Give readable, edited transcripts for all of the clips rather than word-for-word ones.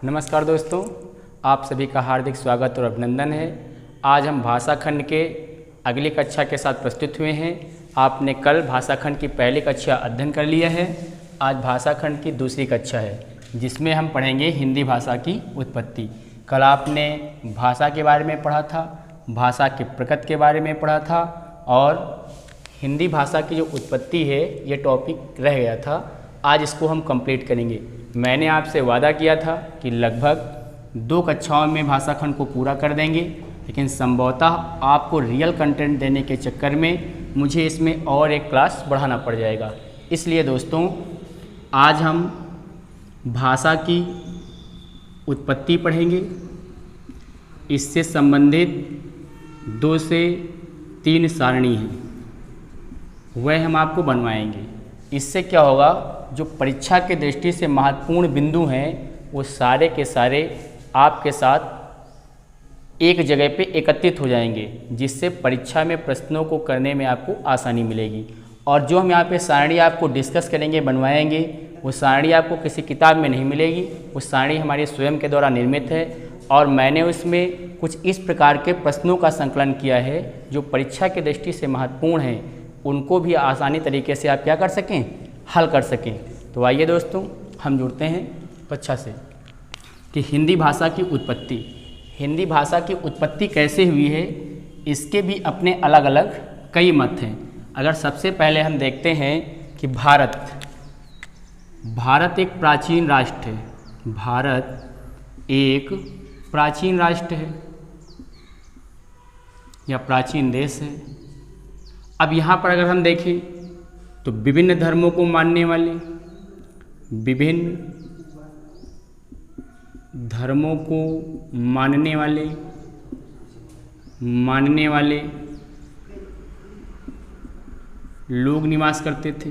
नमस्कार दोस्तों, आप सभी का हार्दिक स्वागत और अभिनंदन है। आज हम भाषा खंड के अगली कक्षा के साथ प्रस्तुत हुए हैं। आपने कल भाषा खंड की पहली कक्षा अध्ययन कर लिया है। आज भाषा खंड की दूसरी कक्षा है जिसमें हम पढ़ेंगे हिंदी भाषा की उत्पत्ति। कल आपने भाषा के बारे में पढ़ा था, भाषा के प्रकृति के बारे में पढ़ा था और हिंदी भाषा की जो उत्पत्ति है ये टॉपिक रह गया था। आज इसको हम कंप्लीट करेंगे। मैंने आपसे वादा किया था कि लगभग 2 कक्षाओं में भाषा खंड को पूरा कर देंगे, लेकिन संभवतः आपको रियल कंटेंट देने के चक्कर में मुझे इसमें और एक क्लास बढ़ाना पड़ जाएगा। इसलिए दोस्तों, आज हम भाषा की उत्पत्ति पढ़ेंगे। इससे संबंधित 2 से 3 सारणी हैं, वह हम आपको बनवाएंगे। इससे क्या होगा, जो परीक्षा की दृष्टि से महत्वपूर्ण बिंदु हैं वो सारे के सारे आपके साथ एक जगह पे एकत्रित हो जाएंगे, जिससे परीक्षा में प्रश्नों को करने में आपको आसानी मिलेगी। और जो हम यहाँ पे सारणी आपको डिस्कस करेंगे, बनवाएंगे, वो सारणी आपको किसी किताब में नहीं मिलेगी। वो सारणी हमारी स्वयं के द्वारा निर्मित है और मैंने उसमें कुछ इस प्रकार के प्रश्नों का संकलन किया है जो परीक्षा की दृष्टि से महत्वपूर्ण हैं, उनको भी आसानी तरीके से आप क्या कर सकें, हल कर सकें। तो आइए दोस्तों, हम जुड़ते हैं कक्षा से कि हिंदी भाषा की उत्पत्ति। हिंदी भाषा की उत्पत्ति कैसे हुई है, इसके भी अपने अलग अलग कई मत हैं। अगर सबसे पहले हम देखते हैं कि भारत एक प्राचीन राष्ट्र है। भारत एक प्राचीन राष्ट्र है या प्राचीन देश है। अब यहाँ पर अगर हम देखें तो विभिन्न धर्मों को मानने वाले, मानने वाले लोग निवास करते थे।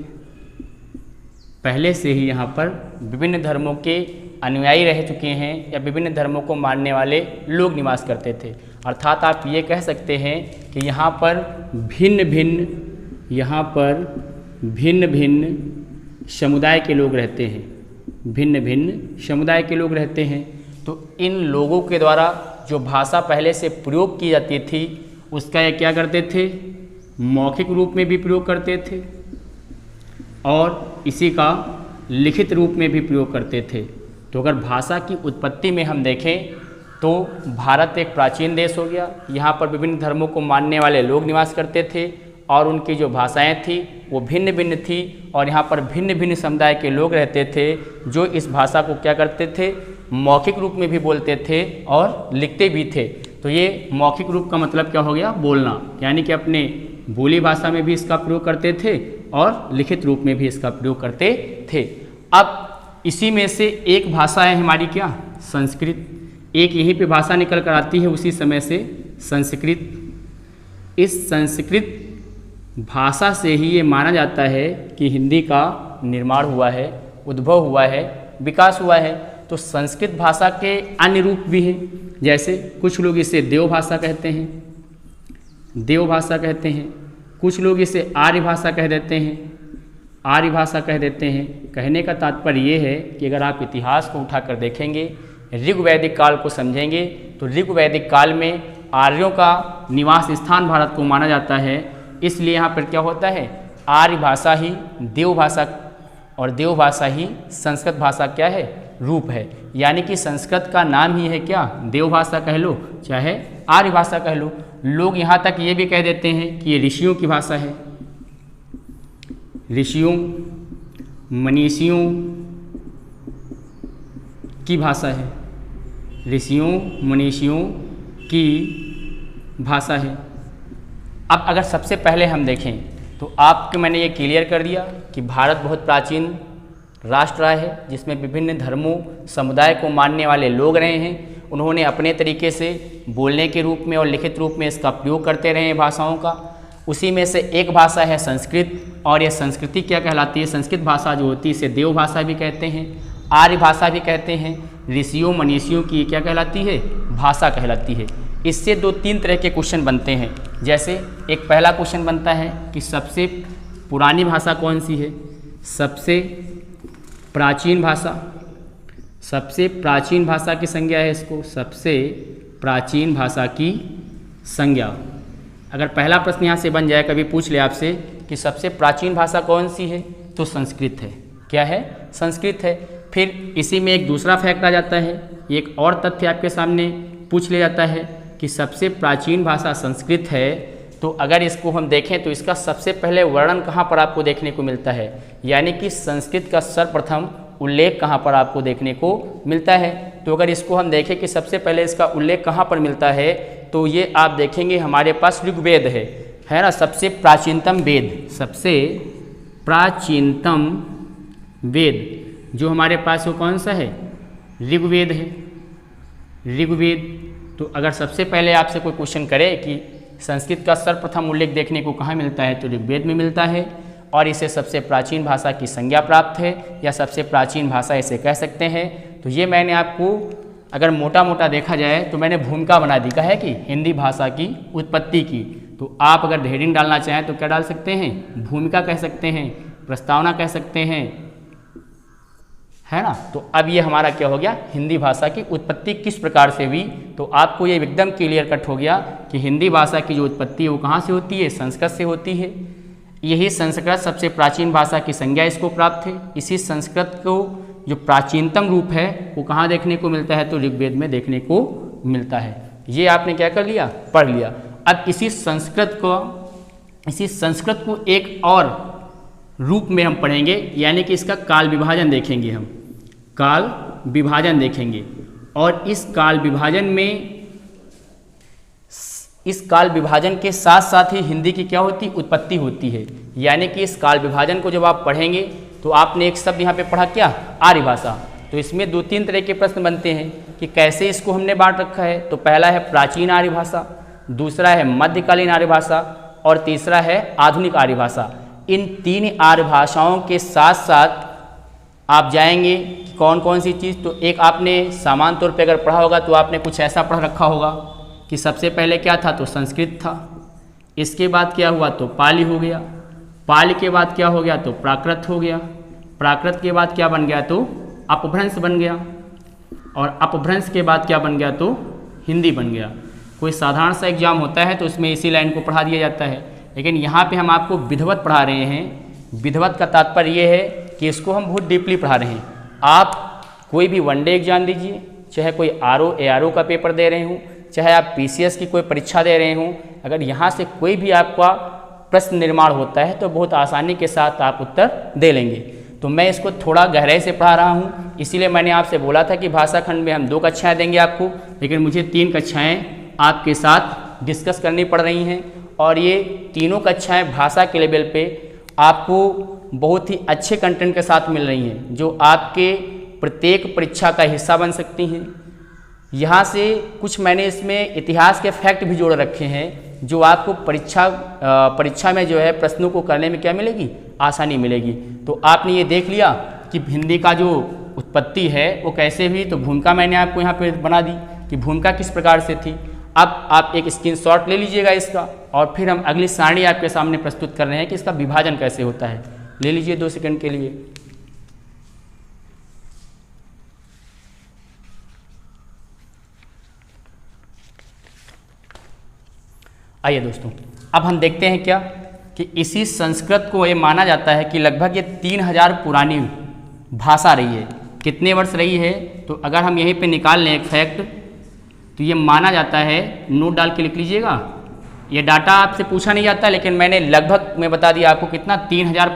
पहले से ही यहाँ पर विभिन्न धर्मों के अनुयायी रह चुके हैं या विभिन्न धर्मों को मानने वाले लोग निवास करते थे। अर्थात आप ये कह सकते हैं कि यहाँ पर भिन्न भिन्न समुदाय के लोग रहते हैं। तो इन लोगों के द्वारा जो भाषा पहले से प्रयोग की जाती थी उसका ये क्या करते थे, मौखिक रूप में भी प्रयोग करते थे और इसी का लिखित रूप में भी प्रयोग करते थे। तो अगर भाषा की उत्पत्ति में हम देखें तो भारत एक प्राचीन देश हो गया। यहाँ पर विभिन्न धर्मों को मानने वाले लोग निवास करते थे और उनकी जो भाषाएं थी वो भिन्न भिन्न थी और यहाँ पर भिन्न भिन्न समुदाय के लोग रहते थे जो इस भाषा को क्या करते थे, मौखिक रूप में भी बोलते थे और लिखते भी थे। तो ये मौखिक रूप का मतलब क्या हो गया, बोलना, यानी कि अपने बोली भाषा में भी इसका प्रयोग करते थे और लिखित रूप में भी इसका प्रयोग करते थे। अब इसी में से एक भाषा है हमारी क्या, संस्कृत। एक यहीं पे भाषा निकल कर आती है उसी समय से, संस्कृत। इस संस्कृत भाषा से ही ये माना जाता है कि हिंदी का निर्माण हुआ है, उद्भव हुआ है, विकास हुआ है। तो संस्कृत भाषा के अन्य रूप भी हैं, जैसे कुछ लोग इसे देव भाषा कहते हैं, कुछ लोग इसे आर्य भाषा कह देते हैं। कहने का तात्पर्य ये है कि अगर आप इतिहास को उठाकर देखेंगे, ऋग्वैदिक काल को समझेंगे, तो ऋग्वैदिक काल में आर्यों का निवास स्थान भारत को माना जाता है। इसलिए यहाँ पर क्या होता है, आर्य भाषा ही देव भाषा और देव भाषा ही संस्कृत भाषा क्या है, रूप है। यानी कि संस्कृत का नाम ही है क्या, देव भाषा कह लो चाहे आर्य भाषा कह लो। लोग यहाँ तक ये भी कह देते हैं कि ये ऋषियों की भाषा है, ऋषियों मनीषियों की भाषा है, ऋषियों मनीषियों की भाषा है। अब अगर सबसे पहले हम देखें तो आपको मैंने ये क्लियर कर दिया कि भारत बहुत प्राचीन राष्ट्र रहा है जिसमें विभिन्न धर्मों समुदाय को मानने वाले लोग रहे हैं। उन्होंने अपने तरीके से बोलने के रूप में और लिखित रूप में इसका प्रयोग करते रहे हैं भाषाओं का। उसी में से एक भाषा है संस्कृत, और यह संस्कृति क्या कहलाती है, संस्कृत भाषा जो होती है इसे देव भाषा भी कहते हैं, आर्य भाषा भी कहते हैं। ऋषियों मनीषियों की क्या कहलाती है, भाषा कहलाती है। इससे 2-3 तरह के क्वेश्चन बनते हैं। जैसे एक पहला क्वेश्चन बनता है कि सबसे पुरानी भाषा कौन सी है, सबसे प्राचीन भाषा, सबसे प्राचीन भाषा की संज्ञा है इसको, सबसे प्राचीन भाषा की संज्ञा। अगर पहला प्रश्न यहाँ से बन जाए, कभी पूछ ले आपसे कि सबसे प्राचीन भाषा कौन सी है, तो संस्कृत है। क्या है? संस्कृत है। फिर इसी में एक दूसरा फैक्ट आ जाता है, एक और तथ्य आपके सामने पूछ लिया जाता है कि सबसे प्राचीन भाषा संस्कृत है, तो अगर इसको हम देखें तो इसका सबसे पहले वर्णन कहाँ पर आपको देखने को मिलता है, यानी कि संस्कृत का सर्वप्रथम उल्लेख कहाँ पर आपको देखने को मिलता है। तो अगर इसको हम देखें कि सबसे पहले इसका उल्लेख कहाँ पर मिलता है, तो ये आप देखेंगे हमारे पास ऋग्वेद है ना, सबसे प्राचीनतम वेद, सबसे प्राचीनतम वेद जो हमारे पास वो कौन सा है? ऋग्वेद है, ऋग्वेद। तो अगर सबसे पहले आपसे कोई क्वेश्चन करे कि संस्कृत का सर्वप्रथम उल्लेख देखने को कहाँ मिलता है, तो ऋग्वेद में मिलता है, और इसे सबसे प्राचीन भाषा की संज्ञा प्राप्त है, या सबसे प्राचीन भाषा इसे कह सकते हैं। तो ये मैंने आपको अगर मोटा मोटा देखा जाए तो मैंने भूमिका बना दी का है कि हिंदी भाषा की उत्पत्ति की। तो आप अगर हेडिंग डालना चाहें तो क्या डाल सकते हैं? भूमिका कह सकते हैं, प्रस्तावना कह सकते हैं, है ना। तो अब ये हमारा क्या हो गया? हिंदी भाषा की उत्पत्ति किस प्रकार से हुई। तो आपको ये एकदम क्लियर कट हो गया कि हिंदी भाषा की जो उत्पत्ति है वो कहाँ से होती है? संस्कृत से होती है। यही संस्कृत सबसे प्राचीन भाषा की संज्ञा इसको प्राप्त है। इसी संस्कृत को जो प्राचीनतम रूप है वो कहाँ देखने को मिलता है? तो ऋग्वेद में देखने को मिलता है। ये आपने क्या कर लिया? पढ़ लिया। अब इसी संस्कृत को एक और रूप में हम पढ़ेंगे, यानी कि इसका काल विभाजन देखेंगे, हम काल विभाजन देखेंगे। और इस काल विभाजन के साथ साथ ही हिंदी की क्या होती? उत्पत्ति होती है। यानी कि इस काल विभाजन को जब आप पढ़ेंगे तो आपने एक शब्द यहाँ पे पढ़ा, क्या? आर्य भाषा। तो इसमें दो तीन तरह के प्रश्न बनते हैं कि कैसे इसको हमने बांट रखा है। तो पहला है प्राचीन आर्य भाषा, दूसरा है मध्यकालीन आर्य भाषा, और तीसरा है आधुनिक आर्य भाषा। इन तीन आर्य भाषाओं के साथ साथ आप जाएंगे कि कौन कौन सी चीज़। तो एक आपने सामान्य तौर पे अगर पढ़ा होगा तो आपने कुछ ऐसा पढ़ रखा होगा कि सबसे पहले क्या था? तो संस्कृत था। इसके बाद क्या हुआ? तो पाली हो गया। पाली के बाद क्या हो गया? तो प्राकृत हो गया। प्राकृत के बाद क्या बन गया? तो अपभ्रंश बन गया। और अपभ्रंश के बाद क्या बन गया? तो हिंदी बन गया। कोई साधारण सा एग्जाम होता है तो उसमें इसी लाइन को पढ़ा दिया जाता है, लेकिन यहाँ पे हम आपको विधिवत पढ़ा रहे हैं। विधिवत का तात्पर्य ये है कि इसको हम बहुत डीपली पढ़ा रहे हैं। आप कोई भी वनडे एग्जाम दीजिए, चाहे कोई आरओ एआरओ का पेपर दे रहे हों, चाहे आप पीसीएस की कोई परीक्षा दे रहे हों, अगर यहाँ से कोई भी आपका प्रश्न निर्माण होता है तो बहुत आसानी के साथ आप उत्तर दे लेंगे। तो मैं इसको थोड़ा गहराई से पढ़ा रहा हूँ, इसीलिए मैंने आपसे बोला था कि भाषा खंड में हम 2 कक्षाएँ देंगे आपको, लेकिन मुझे 3 कक्षाएँ आपके साथ डिस्कस करनी पड़ रही हैं। और ये तीनों कक्षाएँ भाषा के लेवल पे आपको बहुत ही अच्छे कंटेंट के साथ मिल रही हैं, जो आपके प्रत्येक परीक्षा का हिस्सा बन सकती हैं। यहाँ से कुछ मैंने इसमें इतिहास के फैक्ट भी जोड़ रखे हैं, जो आपको परीक्षा में जो है प्रश्नों को करने में क्या मिलेगी? आसानी मिलेगी। तो आपने ये देख लिया कि हिंदी का जो उत्पत्ति है वो कैसे हुई। तो भूमिका मैंने आपको यहाँ पे बना दी कि भूमिका किस प्रकार से थी। अब आप एक स्क्रीनशॉट ले लीजिएगा इसका, और फिर हम अगली सारणी आपके सामने प्रस्तुत कर रहे हैं कि इसका विभाजन कैसे होता है। ले लीजिए 2 सेकंड के लिए। आइए दोस्तों, अब हम देखते हैं क्या कि इसी संस्कृत को ये माना जाता है कि लगभग ये 3000 पुरानी भाषा रही है। कितने वर्ष रही है? तो अगर हम यहीं पे निकाल लें एक फैक्ट, तो ये माना जाता है, नोट डाल के लिख लीजिएगा। ये डाटा आपसे पूछा नहीं जाता, लेकिन मैंने लगभग मैं बता दिया आपको कितना, 3000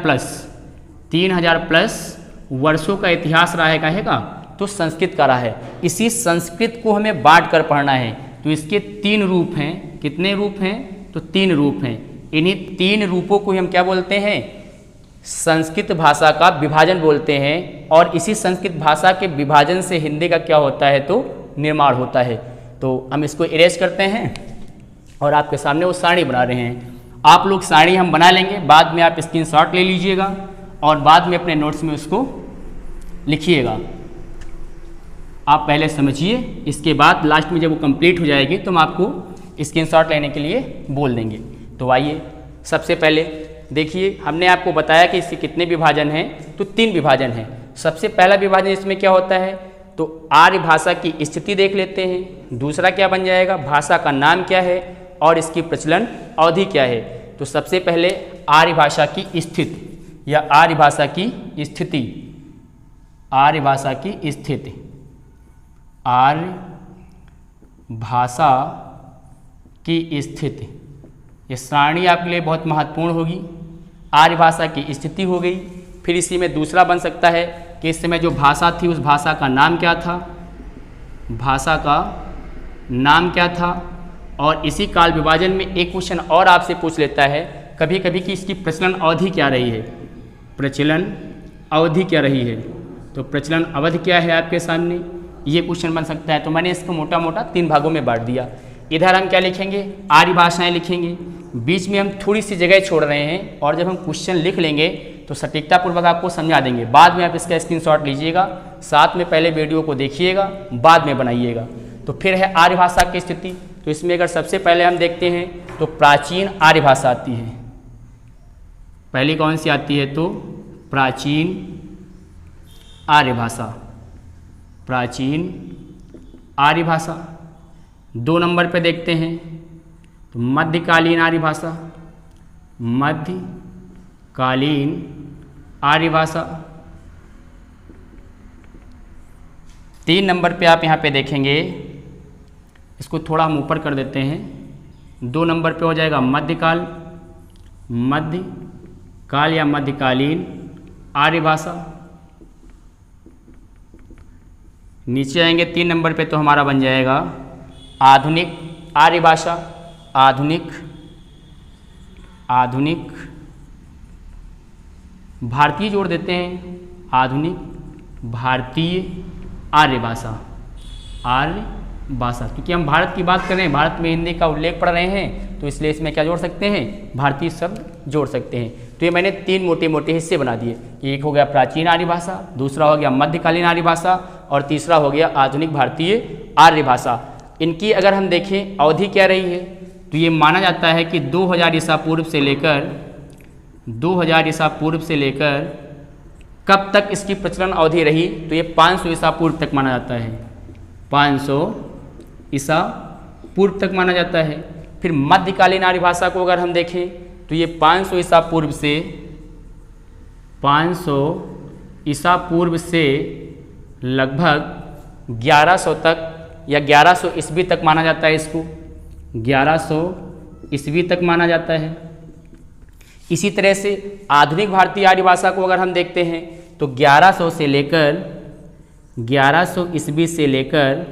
प्लस वर्षों का इतिहास रहा है। काहे का? तो संस्कृत का रहा है। इसी संस्कृत को हमें बांट कर पढ़ना है। तो इसके 3 रूप हैं। कितने रूप हैं? तो 3 रूप हैं। इन्हीं 3 रूपों को हम क्या बोलते हैं? संस्कृत भाषा का विभाजन बोलते हैं। और इसी संस्कृत भाषा के विभाजन से हिंदी का क्या होता है? तो निर्माण होता है। तो हम इसको इरेज करते हैं और आपके सामने वो सारणी बना रहे हैं। आप लोग सारणी हम बना लेंगे, बाद में आप स्क्रीनशॉट ले लीजिएगा और बाद में अपने नोट्स में उसको लिखिएगा। आप पहले समझिए, इसके बाद लास्ट में जब वो कंप्लीट हो जाएगी तो हम आपको स्क्रीनशॉट लेने के लिए बोल देंगे। तो आइए, सबसे पहले देखिए, हमने आपको बताया कि इसके कितने विभाजन हैं। तो 3 विभाजन हैं। सबसे पहला विभाजन इसमें क्या होता है? तो आर्य भाषा की स्थिति देख लेते हैं। दूसरा क्या बन जाएगा, भाषा का नाम क्या है और इसकी प्रचलन अवधि क्या है। तो सबसे पहले आर्य भाषा की स्थिति या आर्य भाषा की स्थिति, आर्य भाषा की स्थिति, आर्य भाषा की स्थिति, ये सारणी आपके लिए बहुत महत्वपूर्ण होगी। आर्य भाषा की स्थिति हो गई। फिर इसी में दूसरा बन सकता है कि इस समय जो भाषा थी उस भाषा का नाम क्या था, भाषा का नाम क्या था। और इसी काल विभाजन में एक क्वेश्चन और आपसे पूछ लेता है कभी कभी कि इसकी प्रचलन अवधि क्या रही है, प्रचलन अवधि क्या रही है। तो प्रचलन अवधि क्या है आपके सामने, ये क्वेश्चन बन सकता है। तो मैंने इसको मोटा मोटा 3 भागों में बांट दिया। इधर हम क्या लिखेंगे, आर्य भाषाएं लिखेंगे, बीच में हम थोड़ी सी जगह छोड़ रहे हैं और जब हम क्वेश्चन लिख लेंगे तो सटीकता पूर्वक आपको समझा देंगे। बाद में आप इसका स्क्रीनशॉट लीजिएगा, साथ में पहले वीडियो को देखिएगा, बाद में बनाइएगा। तो फिर है आर्य भाषा की स्थिति। तो इसमें अगर सबसे पहले हम देखते हैं तो प्राचीन आर्य भाषा आती है। पहली कौन सी आती है, तो प्राचीन आर्य भाषा, प्राचीन आर्य भाषा। 2 नंबर पे देखते हैं तो मध्यकालीन आर्य भाषा, मध्यकालीन आर्य भाषा। 3 नंबर पे आप यहाँ पे देखेंगे, इसको थोड़ा हम ऊपर कर देते हैं। 2 नंबर पे हो जाएगा मध्यकाल, मध्यकाल या मध्यकालीन आर्य भाषा। नीचे आएंगे 3 नंबर पे तो हमारा बन जाएगा आधुनिक आर्य भाषा, आधुनिक भारतीय जोड़ देते हैं, आधुनिक भारतीय आर्य भाषा, आर्य भाषा। क्योंकि हम भारत की बात कर रहे हैं, भारत में हिंदी का उल्लेख पढ़ रहे हैं, तो इसलिए इसमें क्या जोड़ सकते हैं, भारतीय शब्द जोड़ सकते हैं। तो ये मैंने 3 मोटे मोटे हिस्से बना दिए। एक हो गया प्राचीन आर्य भाषा, दूसरा हो गया मध्यकालीन आर्य भाषा और तीसरा हो गया आधुनिक भारतीय आर्य भाषा। इनकी अगर हम देखें अवधि क्या रही है, तो ये माना जाता है कि 2000 ईसा पूर्व से लेकर 2000 ईसा पूर्व से लेकर कब तक इसकी प्रचलन अवधि रही, तो ये 500 ईसा पूर्व तक माना जाता है, 500 ईसा पूर्व तक माना जाता है। फिर मध्यकालीन आर्य भाषा को अगर हम देखें तो ये 500 ईसा पूर्व से 500 ईसा पूर्व से लगभग 1100 तक या 1100 ईस्वी तक माना जाता है। इसको 1100 ईस्वी तक माना जाता है। इसी तरह से आधुनिक भारतीय आर्य भाषा को अगर हम देखते हैं तो 1100 से लेकर 1100 ईस्वी से लेकर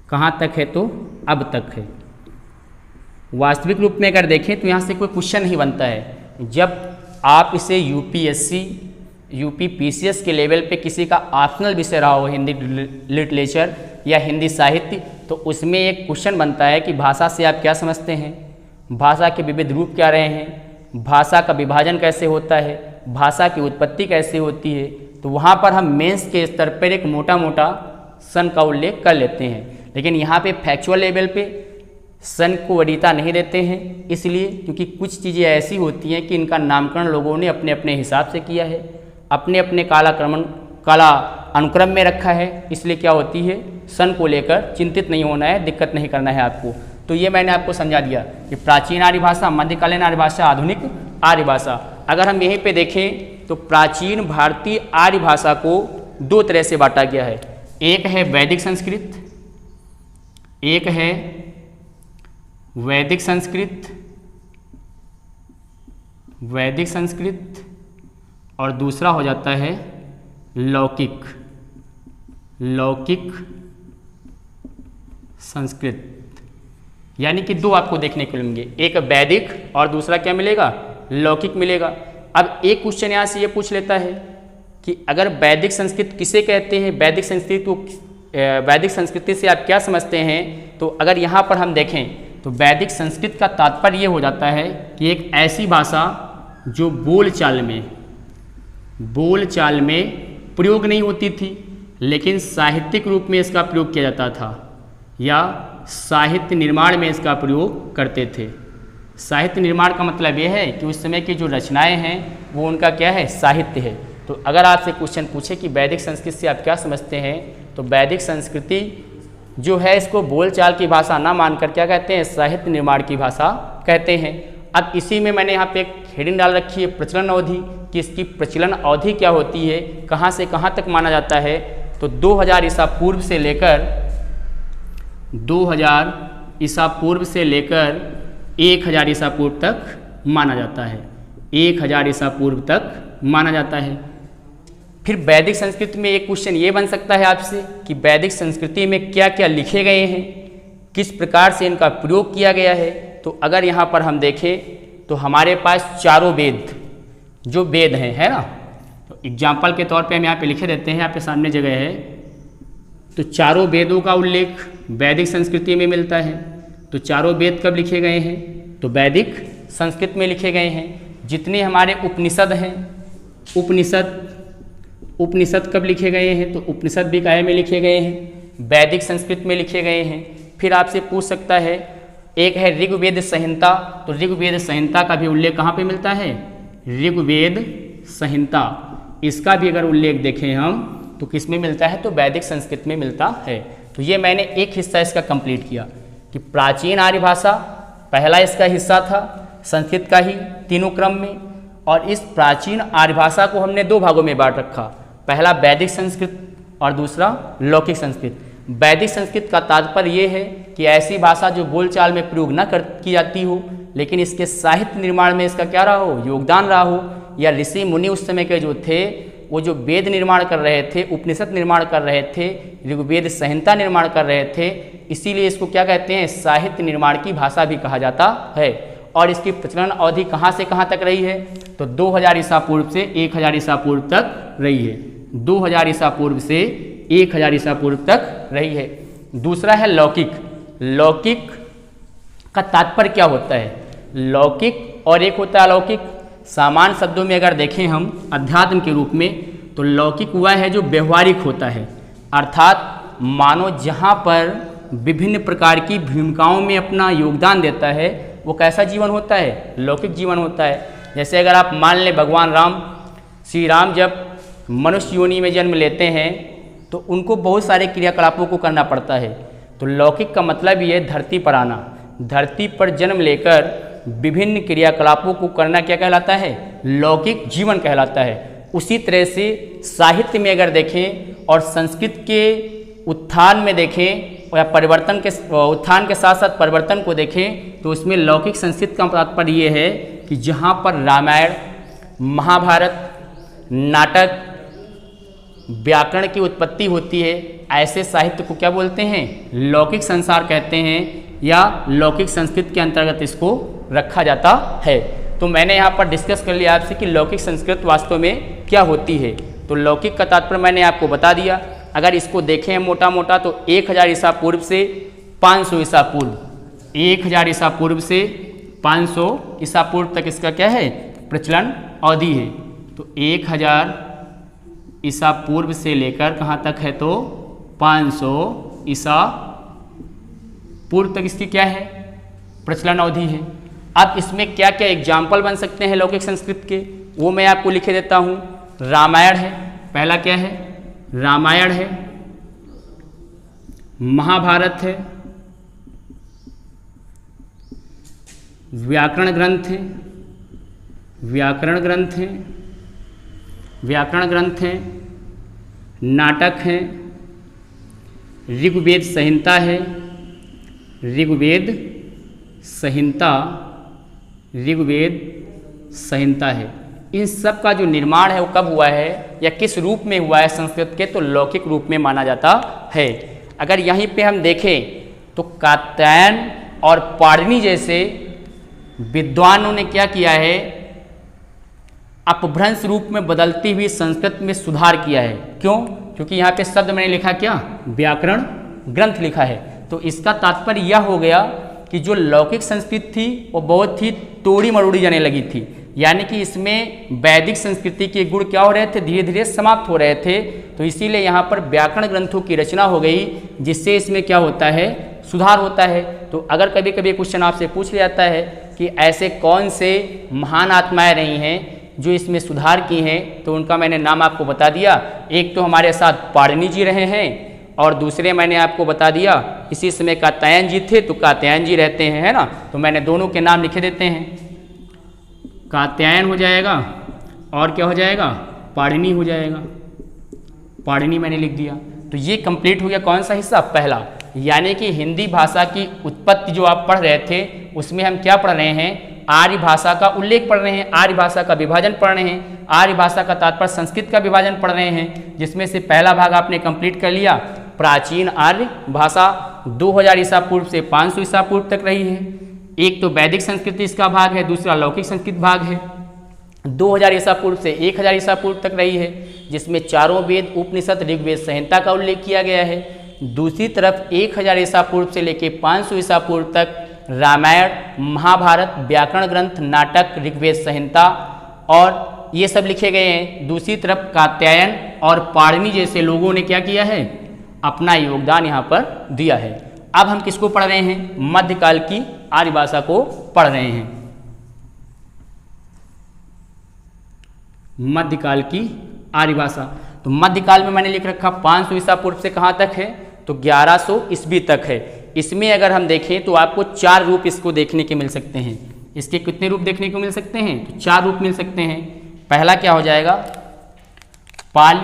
कहाँ तक है, तो अब तक है। वास्तविक रूप में अगर देखें तो यहाँ से कोई क्वेश्चन नहीं बनता है। जब आप इसे यूपीएससी, यूपी पीसीएस के लेवल पे किसी का ऑप्शनल विषय रहा हो, हिंदी लिटरेचर या हिंदी साहित्य, तो उसमें एक क्वेश्चन बनता है कि भाषा से आप क्या समझते हैं, भाषा के विविध रूप क्या रहे हैं, भाषा का विभाजन कैसे होता है, भाषा की उत्पत्ति कैसे होती है। तो वहाँ पर हम मेंस के स्तर पर एक मोटा मोटा सन का उल्लेख कर लेते हैं, लेकिन यहाँ पे फैक्चुअल लेवल पे सन को वरीयता नहीं देते हैं। इसलिए क्योंकि कुछ चीज़ें ऐसी होती हैं कि इनका नामकरण लोगों ने अपने अपने हिसाब से किया है, अपने अपने काला अनुक्रम में रखा है। इसलिए क्या होती है, सन को लेकर चिंतित नहीं होना है, दिक्कत नहीं करना है आपको। तो ये मैंने आपको समझा दिया कि प्राचीन आर्य भाषा, मध्यकालीन आर्य भाषा, आधुनिक आर्य भाषा। अगर हम यहीं पे देखें तो प्राचीन भारतीय आर्य भाषा को 2 तरह से बांटा गया है। एक है वैदिक संस्कृत, एक है वैदिक संस्कृत, वैदिक संस्कृत, और दूसरा हो जाता है लौकिक, लौकिक संस्कृत। यानी कि 2 आपको देखने को मिलेंगे, एक वैदिक और दूसरा क्या मिलेगा, लौकिक मिलेगा। अब एक क्वेश्चन यहाँ से ये पूछ लेता है कि अगर वैदिक संस्कृत किसे कहते हैं, वैदिक संस्कृत को, वैदिक संस्कृति से आप क्या समझते हैं। तो अगर यहाँ पर हम देखें तो वैदिक संस्कृत का तात्पर्य ये हो जाता है कि एक ऐसी भाषा जो बोलचाल में प्रयोग नहीं होती थी, लेकिन साहित्यिक रूप में इसका प्रयोग किया जाता था या साहित्य निर्माण में इसका प्रयोग करते थे। साहित्य निर्माण का मतलब यह है कि उस समय की जो रचनाएं हैं वो उनका क्या है, साहित्य है। तो अगर आपसे क्वेश्चन पूछे कि वैदिक संस्कृत से आप क्या समझते हैं, तो वैदिक संस्कृति जो है इसको बोलचाल की भाषा ना मानकर क्या कहते हैं, साहित्य निर्माण की भाषा कहते हैं। अब इसी में मैंने यहाँ पे एक हेडिंग डाल रखी है प्रचलन अवधि, कि इसकी प्रचलन अवधि क्या होती है, कहाँ से कहाँ तक माना जाता है। तो 2000 ईसा पूर्व से लेकर 2000 ईसा पूर्व से लेकर 1000 ईसा पूर्व तक माना जाता है, 1000 ईसा पूर्व तक माना जाता है। फिर वैदिक संस्कृति में एक क्वेश्चन ये बन सकता है आपसे कि वैदिक संस्कृति में क्या क्या लिखे गए हैं, किस प्रकार से इनका प्रयोग किया गया है। तो अगर यहाँ पर हम देखें तो हमारे पास चारों वेद जो वेद हैं, है ना, तो एग्जाम्पल के तौर पे हम यहाँ पे लिखे देते हैं, यहाँ पे सामने जगह है। तो चारों वेदों का उल्लेख वैदिक संस्कृति में मिलता है। तो चारों वेद कब लिखे गए हैं, तो वैदिक संस्कृत में लिखे गए हैं। जितने हमारे उपनिषद हैं, उपनिषद कब लिखे गए हैं, तो उपनिषद भी काय में लिखे गए हैं, वैदिक संस्कृत में लिखे गए हैं। फिर आपसे पूछ सकता है, एक है ऋग्वेद संहिता, तो ऋग्वेद संहिता का भी उल्लेख कहाँ पे मिलता है, ऋग्वेद संहिता, इसका भी अगर उल्लेख देखें हम तो किस में मिलता है, तो वैदिक संस्कृत में मिलता है। तो ये मैंने एक हिस्सा इसका कंप्लीट किया कि प्राचीन आर्य भाषा पहला इसका हिस्सा था, संस्कृत का ही तीनों क्रम में। और इस प्राचीन आर्य भाषा को हमने दो भागों में बांट रखा, पहला वैदिक संस्कृत और दूसरा लौकिक संस्कृत। वैदिक संस्कृत का तात्पर्य ये है कि ऐसी भाषा जो बोलचाल में प्रयोग न की जाती हो, लेकिन इसके साहित्य निर्माण में इसका क्या रहा हो, योगदान रहा हो, या ऋषि मुनि उस समय के जो थे वो जो वेद निर्माण कर रहे थे, उपनिषद निर्माण कर रहे थे, ऋग्वेद संहिता निर्माण कर रहे थे, इसीलिए इसको क्या कहते हैं, साहित्य निर्माण की भाषा भी कहा जाता है। और इसकी प्रचलन अवधि कहाँ से कहाँ तक रही है, तो 2000 ईसा पूर्व से 1000 ईसा पूर्व तक रही है, 2000 ईसा पूर्व से 1000 ईसा पूर्व तक रही है। दूसरा है लौकिक। लौकिक का तात्पर्य क्या होता है, लौकिक और एक होता है अलौकिक। सामान्य शब्दों में अगर देखें हम अध्यात्म के रूप में, तो लौकिक वह है जो व्यवहारिक होता है, अर्थात मानो जहाँ पर विभिन्न प्रकार की भूमिकाओं में अपना योगदान देता है, वो कैसा जीवन होता है, लौकिक जीवन होता है। जैसे अगर आप मान लें भगवान राम, श्री राम जब मनुष्य योनि में जन्म लेते हैं तो उनको बहुत सारे क्रियाकलापों को करना पड़ता है। तो लौकिक का मतलब ये धरती पर आना, धरती पर जन्म लेकर विभिन्न क्रियाकलापों को करना क्या कहलाता है, लौकिक जीवन कहलाता है। उसी तरह से साहित्य में अगर देखें और संस्कृत के उत्थान में देखें या परिवर्तन के उत्थान के साथ साथ परिवर्तन को देखें, तो उसमें लौकिक संस्कृत का तात्पर्य ये है कि जहाँ पर रामायण, महाभारत, नाटक, व्याकरण की उत्पत्ति होती है, ऐसे साहित्य को क्या बोलते हैं, लौकिक संसार कहते हैं, या लौकिक संस्कृत के अंतर्गत इसको रखा जाता है। तो मैंने यहाँ पर डिस्कस कर लिया आपसे कि लौकिक संस्कृत वास्तव में क्या होती है। तो लौकिक का तात्पर्य मैंने आपको बता दिया। अगर इसको देखें मोटा मोटा तो 1000 ईसा पूर्व से 500 ईसा पूर्व, 1000 ईसा पूर्व से 500 ईसा पूर्व तक इसका क्या है, प्रचलन अवधि है। तो 1000 ईसा पूर्व से लेकर कहाँ तक है, तो 500 ईसा पूर्व तक इसकी क्या है, प्रचलन अवधि है। अब इसमें क्या क्या एग्जाम्पल बन सकते हैं लौकिक संस्कृत के, वो मैं आपको लिखे देता हूँ। रामायण है, पहला क्या है, रामायण है, महाभारत है, व्याकरण ग्रंथ है, व्याकरण ग्रंथ है, व्याकरण ग्रंथ हैं, नाटक हैं, ऋग्वेद संहिता है, ऋग्वेद संहिता, ऋग्वेद संहिता है। इन सब का जो निर्माण है वो कब हुआ है या किस रूप में हुआ है संस्कृत के, तो लौकिक रूप में माना जाता है। अगर यहीं पे हम देखें तो कात्यायन और पाणिनि जैसे विद्वानों ने क्या किया है, अपभ्रंश रूप में बदलती हुई संस्कृत में सुधार किया है। क्यों? क्योंकि यहाँ पे शब्द मैंने लिखा क्या, व्याकरण ग्रंथ लिखा है। तो इसका तात्पर्य यह हो गया कि जो लौकिक संस्कृत थी वो बहुत ही तोड़ी मरोड़ी जाने लगी थी, यानी कि इसमें वैदिक संस्कृति के गुण क्या हो रहे थे, धीरे धीरे समाप्त हो रहे थे। तो इसीलिए यहाँ पर व्याकरण ग्रंथों की रचना हो गई, जिससे इसमें क्या होता है, सुधार होता है। तो अगर कभी कभी क्वेश्चन आपसे पूछ लिया जाता है कि ऐसे कौन से महान आत्माएं रही हैं जो इसमें सुधार की हैं, तो उनका मैंने नाम आपको बता दिया। एक तो हमारे साथ पाणिनि जी रहे हैं, और दूसरे मैंने आपको बता दिया इसी समय कात्यायन जी थे, तो कात्यायन जी रहते हैं, है ना। तो मैंने दोनों के नाम लिखे देते हैं, कात्यायन हो जाएगा और क्या हो जाएगा, पाणिनि हो जाएगा। पाणिनि मैंने लिख दिया। तो ये कंप्लीट हो गया कौन सा हिस्सा, पहला। यानी कि हिंदी भाषा की उत्पत्ति जो आप पढ़ रहे थे उसमें हम क्या पढ़ रहे हैं, आर्य भाषा का उल्लेख पढ़ रहे हैं, आर्य भाषा का विभाजन पढ़ रहे हैं, आर्य भाषा का तात्पर्य संस्कृत का विभाजन पढ़ रहे हैं, जिसमें से पहला भाग आपने कंप्लीट कर लिया। प्राचीन आर्य भाषा 2000 ईसा पूर्व से 500 ईसा पूर्व तक रही है। एक तो वैदिक संस्कृति इसका भाग है, दूसरा लौकिक संस्कृत भाग है। 2000 ईसा पूर्व से 1000 ईसा पूर्व तक रही है, जिसमें चारों वेद, उपनिषद, ऋग्वेद, संहिता का उल्लेख किया गया है। दूसरी तरफ 1000 ईसा पूर्व से लेकर 500 ईसा पूर्व तक रामायण, महाभारत, व्याकरण ग्रंथ, नाटक, ऋग्वेद संहिता और ये सब लिखे गए हैं। दूसरी तरफ कात्यायन और पाणिनि जैसे लोगों ने क्या किया है, अपना योगदान यहाँ पर दिया है। अब हम किसको पढ़ रहे हैं, मध्यकाल की आर्य भाषा को पढ़ रहे हैं। मध्यकाल की आर्य भाषा, तो मध्यकाल में मैंने लिख रखा 500 ईसा पूर्व से कहाँ तक है, तो 1100 ईस्वी तक है। इसमें अगर हम देखें तो आपको 4 रूप इसको देखने के मिल सकते हैं। इसके कितने रूप देखने को मिल सकते हैं, तो 4 रूप मिल सकते हैं। पहला क्या हो जाएगा, पाल।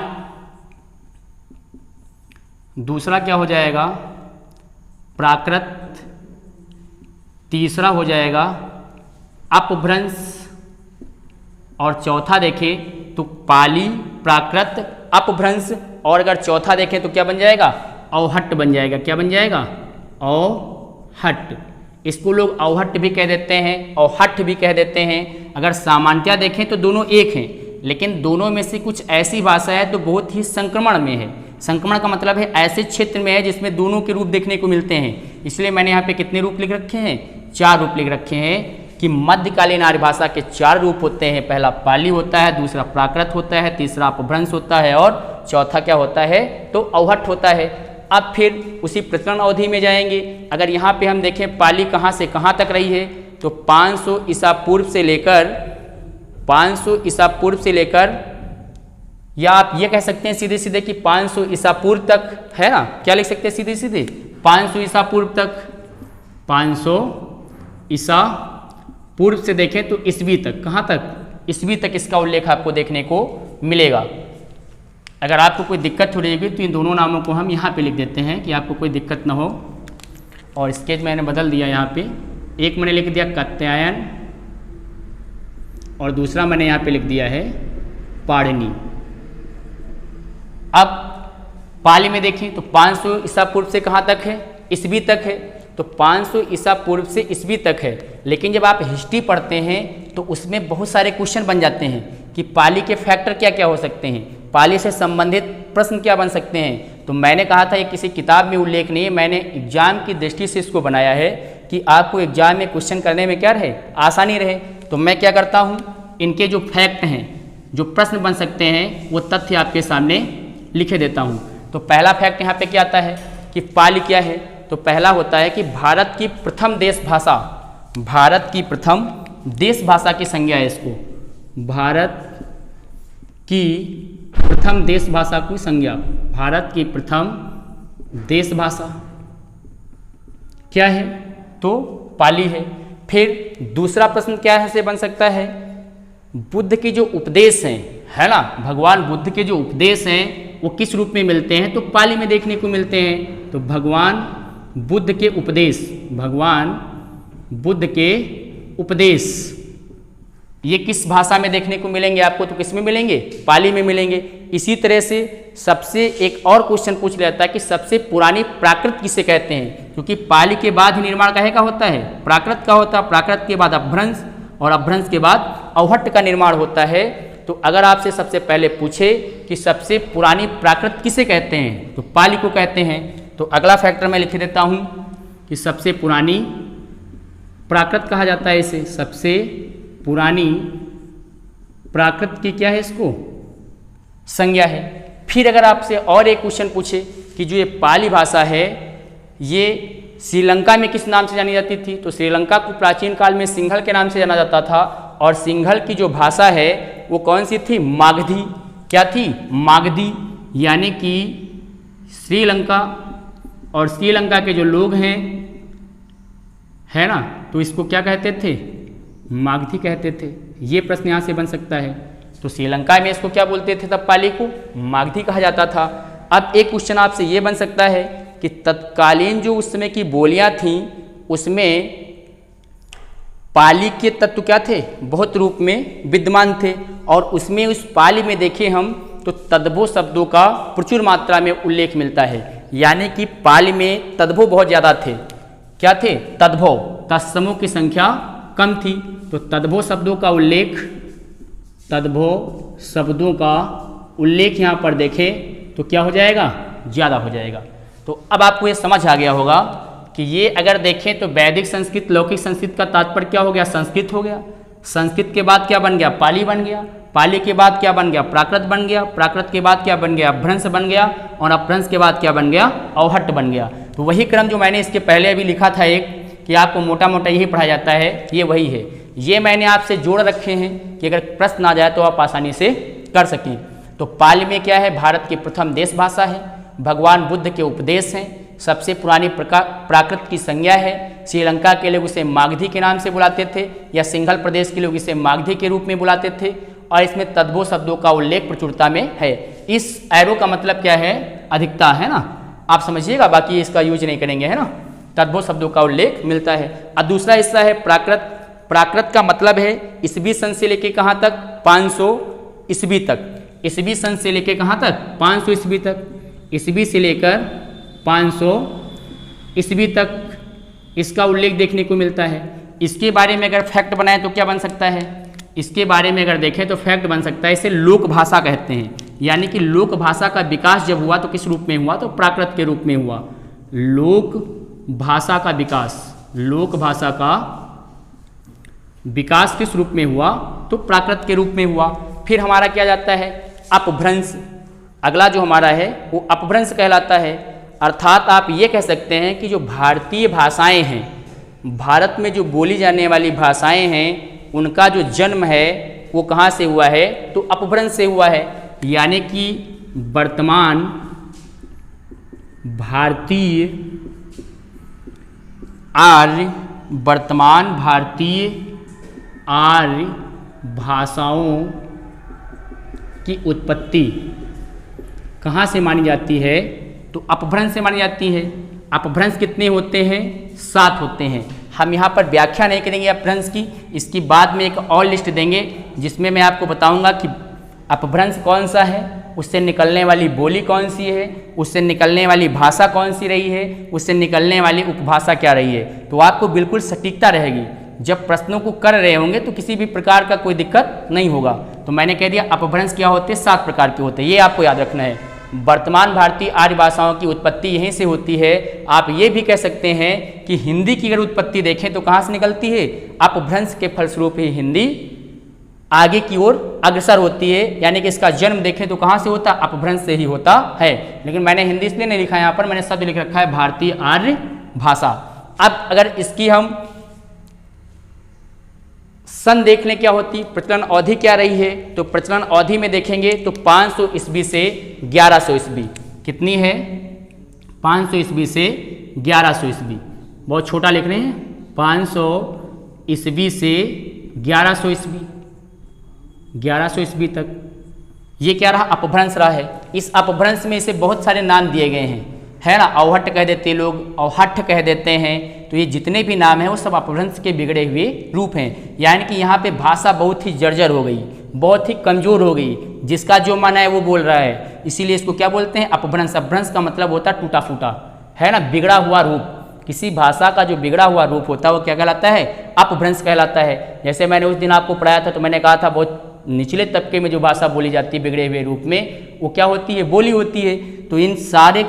दूसरा क्या हो जाएगा, प्राकृत। तीसरा हो जाएगा अपभ्रंश। और चौथा देखें तो पाली, प्राकृत, अपभ्रंश। और अगर चौथा देखें तो क्या बन जाएगा, अवहट्ट बन जाएगा। क्या बन जाएगा, अवहट्ट। इसको लोग अवहट्ट भी कह देते हैं, अवहट्ट भी कह देते हैं। अगर सामान्यतः देखें तो दोनों एक हैं, लेकिन दोनों में से कुछ ऐसी भाषा है तो बहुत ही संक्रमण में है। संक्रमण का मतलब है ऐसे क्षेत्र में है जिसमें दोनों के रूप देखने को मिलते हैं। इसलिए मैंने यहाँ पे कितने रूप लिख रखे हैं, 4 रूप लिख रखे हैं कि मध्यकालीन आर्य भाषा के 4 रूप होते हैं। पहला पाली होता है, दूसरा प्राकृत होता है, तीसरा अपभ्रंश होता है और चौथा क्या होता है, तो अवहट्ट होता है। अब फिर उसी प्रचलन अवधि में जाएंगे। अगर यहाँ पे हम देखें पाली कहाँ से कहाँ तक रही है, तो 500 ईसा पूर्व से लेकर 500 ईसा पूर्व से लेकर, या आप ये कह सकते हैं सीधे सीधे कि 500 ईसा पूर्व तक, है ना। क्या लिख सकते हैं सीधे सीधे, 500 ईसा पूर्व तक। 500 ईसा पूर्व से देखें तो ईस्वी तक, कहाँ तक, ईस्वी तक इसका उल्लेख आपको देखने को मिलेगा। अगर आपको कोई दिक्कत हो रहेगी तो इन दोनों नामों को हम यहाँ पे लिख देते हैं कि आपको कोई दिक्कत ना हो। और स्केच मैंने बदल दिया, यहाँ पे एक मैंने लिख दिया कात्यायन और दूसरा मैंने यहाँ पे लिख दिया है पाणिनि। अब पाली में देखें तो 500 ईसा पूर्व से कहाँ तक है, ईस्वी तक है। तो 500 ईसा पूर्व से ईस्वी तक है। लेकिन जब आप हिस्ट्री पढ़ते हैं तो उसमें बहुत सारे क्वेश्चन बन जाते हैं कि पाली के फैक्टर क्या क्या हो सकते हैं, पाली से संबंधित प्रश्न क्या बन सकते हैं। तो मैंने कहा था ये किसी किताब में उल्लेख नहीं है, मैंने एग्जाम की दृष्टि से इसको बनाया है कि आपको एग्जाम में क्वेश्चन करने में क्या रहे, आसानी रहे। तो मैं क्या करता हूँ, इनके जो फैक्ट हैं, जो प्रश्न बन सकते हैं, वो तथ्य आपके सामने लिखे देता हूँ। तो पहला फैक्ट यहाँ पे क्या आता है कि पाली क्या है, तो पहला होता है कि भारत की प्रथम देश भाषा, भारत की प्रथम देश भाषा की संज्ञा है इसको, भारत की प्रथम देश भाषा की संज्ञा, भारत की प्रथम देश भाषा क्या है, तो पाली है। फिर दूसरा प्रश्न क्या है से बन सकता है, बुद्ध के जो उपदेश हैं, है ना, भगवान बुद्ध के जो उपदेश हैं वो किस रूप में मिलते हैं, तो पाली में देखने को मिलते हैं। तो भगवान बुद्ध के उपदेश, भगवान बुद्ध के उपदेश ये किस भाषा में देखने को मिलेंगे आपको, तो किस में मिलेंगे, पाली में मिलेंगे। इसी तरह से सबसे एक और क्वेश्चन पूछ लेता है कि सबसे पुरानी प्राकृत किसे कहते हैं, क्योंकि पाली के बाद ही निर्माण काहे का होता है, प्राकृत का होता है। प्राकृत के बाद अपभ्रंश और अपभ्रंश के बाद अवहट्ट का निर्माण होता है। तो अगर आपसे सबसे पहले पूछे कि सबसे पुरानी प्राकृत किसे कहते हैं, तो पाली को कहते हैं। तो अगला फैक्टर मैं लिख देता हूं कि सबसे पुरानी प्राकृत कहा जाता है इसे, सबसे पुरानी प्राकृत की क्या है, इसको संज्ञा है। फिर अगर आपसे और एक क्वेश्चन पूछे कि जो ये पाली भाषा है ये श्रीलंका में किस नाम से जानी जाती थी, तो श्रीलंका को प्राचीन काल में सिंहल के नाम से जाना जाता था। और सिंहल की जो भाषा है वो कौन सी थी, मागधी। क्या थी, मागधी। यानी कि श्रीलंका, और श्रीलंका के जो लोग हैं, है ना, तो इसको क्या कहते थे? मागधी कहते थे। ये प्रश्न यहाँ से बन सकता है। तो श्रीलंका में इसको क्या बोलते थे? तब पाली को मागधी कहा जाता था। अब एक क्वेश्चन आपसे ये बन सकता है कि तत्कालीन जो उस समय की बोलियां थीं उसमें पाली के तत्व क्या थे? बहुत रूप में विद्यमान थे, और उसमें उस पाली में देखें हम तो तद्भव शब्दों का प्रचुर मात्रा में उल्लेख मिलता है। यानी कि पाली में तद्भव बहुत ज़्यादा थे। क्या थे? तद्भव। तत्समों की संख्या कम थी, तो तद्भव शब्दों का उल्लेख, तद्भव शब्दों का उल्लेख यहाँ पर देखें तो क्या हो जाएगा? ज़्यादा हो जाएगा। तो अब आपको ये समझ आ गया होगा कि ये अगर देखें तो वैदिक संस्कृत, लौकिक संस्कृत का तात्पर्य क्या हो गया? संस्कृत हो गया। संस्कृत के बाद क्या बन गया? पाली बन गया। पाली के बाद क्या बन गया? प्राकृत बन गया। प्राकृत के बाद क्या बन गया? अपभ्रंश बन गया। और अपभ्रंश के बाद क्या बन गया? अवहट्ट बन गया। तो वही क्रम जो मैंने इसके पहले अभी लिखा था एक, कि आपको मोटा मोटा यही पढ़ाया जाता है, ये वही है। ये मैंने आपसे जोड़ रखे हैं कि अगर प्रश्न आ जाए तो आप आसानी से कर सकें। तो पाली में क्या है? भारत की प्रथम देश भाषा है, भगवान बुद्ध के उपदेश हैं, सबसे पुरानी प्राकृत की संज्ञा है। श्रीलंका के लोग इसे मागधी के नाम से बुलाते थे, या सिंघल प्रदेश के लोग इसे मागधी के रूप में बुलाते थे, और इसमें तद्भव शब्दों का उल्लेख प्रचुरता में है। इस एरो का मतलब क्या है? अधिकता, है ना। आप समझिएगा, बाकी इसका यूज नहीं करेंगे, है ना। तद्भव शब्दों का उल्लेख मिलता है। और दूसरा हिस्सा है प्राकृत। प्राकृत का मतलब है ईस्वी सन से लेके कहाँ तक? 500 ईस्वी तक। ईस्वी सन से लेके कहाँ तक? 500 ईस्वी तक। ईस्वी से लेकर 500 ईस्वी तक इसका उल्लेख देखने को मिलता है। इसके बारे में अगर फैक्ट बनाए तो क्या बन सकता है? इसके बारे में अगर देखें तो फैक्ट बन सकता है, इसे लोक भाषा कहते हैं। यानी कि लोक भाषा का विकास जब हुआ तो किस रूप में हुआ? तो प्राकृत के रूप में हुआ। लोक भाषा का विकास, लोक भाषा का विकास किस रूप में हुआ? तो प्राकृत के रूप में हुआ। फिर हमारा क्या जाता है? अपभ्रंश। अगला जो हमारा है वो अपभ्रंश कहलाता है। अर्थात आप ये कह सकते हैं कि जो भारतीय भाषाएं हैं, भारत में जो बोली जाने वाली भाषाएं हैं, उनका जो जन्म है वो कहाँ से हुआ है? तो अपभ्रंश से हुआ है। यानी कि वर्तमान भारतीय आर्य भाषाओं की उत्पत्ति कहाँ से मानी जाती है? तो अपभ्रंश से मानी जाती है। अपभ्रंश कितने होते हैं? 7 होते हैं। हम यहाँ पर व्याख्या नहीं करेंगे अपभ्रंश की, इसकी बाद में एक और लिस्ट देंगे जिसमें मैं आपको बताऊंगा कि अपभ्रंश कौन सा है, उससे निकलने वाली बोली कौन सी है, उससे निकलने वाली भाषा कौन सी रही है, उससे निकलने वाली उपभाषा क्या रही है। तो आपको बिल्कुल सटीकता रहेगी। जब प्रश्नों को कर रहे होंगे तो किसी भी प्रकार का कोई दिक्कत नहीं होगा। तो मैंने कह दिया अपभ्रंश क्या होते हैं? 7 प्रकार के होते हैं। ये आपको याद रखना है। वर्तमान भारतीय आर्य भाषाओं की उत्पत्ति यहीं से होती है। आप ये भी कह सकते हैं कि हिंदी की अगर उत्पत्ति देखें तो कहाँ से निकलती है? अपभ्रंश के फलस्वरूप ही हिंदी आगे की ओर अग्रसर होती है। यानी कि इसका जन्म देखें तो कहाँ से होता? अपभ्रंश से ही होता है। लेकिन मैंने हिंदी इसलिए नहीं लिखा, यहाँ पर मैंने शब्द लिख रखा है भारतीय आर्य भाषा। अब अगर इसकी हम सन देख लें क्या होती, प्रचलन अवधि क्या रही है, तो प्रचलन अवधि में देखेंगे तो 500 ईस्वी से 1100 ईस्वी। कितनी है? 500 ईस्वी से 1100 ईस्वी। बहुत छोटा लिख रहे हैं, 500 ईस्वी से 1100 ईस्वी, 1100 ईस्वी तक। ये क्या रहा? अपभ्रंश रहा है। इस अपभ्रंश में इसे बहुत सारे नाम दिए गए हैं, है ना। अवहट्ट कह देते लोग, अवहट्ठ कह देते हैं। तो ये जितने भी नाम हैं वो सब अपभ्रंश के बिगड़े हुए रूप हैं। यानी कि यहाँ पे भाषा बहुत ही जर्जर हो गई, बहुत ही कमजोर हो गई, जिसका जो मन है वो बोल रहा है। इसीलिए इसको क्या बोलते हैं? अपभ्रंश। अपभ्रंश का मतलब होता है टूटा फूटा, है ना, बिगड़ा हुआ रूप। किसी भाषा का जो बिगड़ा हुआ रूप होता है वो क्या कहलाता है? अपभ्रंश कहलाता है। जैसे मैंने उस दिन आपको पढ़ाया था तो मैंने कहा था बहुत निचले तबके में जो भाषा बोली जाती है बिगड़े हुए रूप में, वो क्या होती है? बोली होती है। तो इन सारे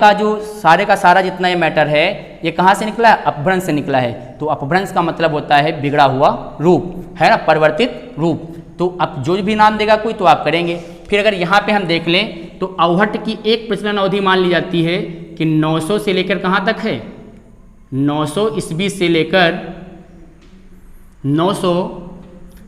का सारा जितना ये मैटर है ये कहाँ से निकला है? अपभ्रंश से निकला है। तो अपभ्रंश का मतलब होता है बिगड़ा हुआ रूप, है ना, परिवर्तित रूप। तो अब जो भी नाम देगा कोई तो आप करेंगे। फिर अगर यहाँ पे हम देख लें तो अवहट्ठ की एक प्रचलन अवधि मान ली जाती है कि 900 से लेकर कहाँ तक है? 900 ईस्वी से लेकर 900,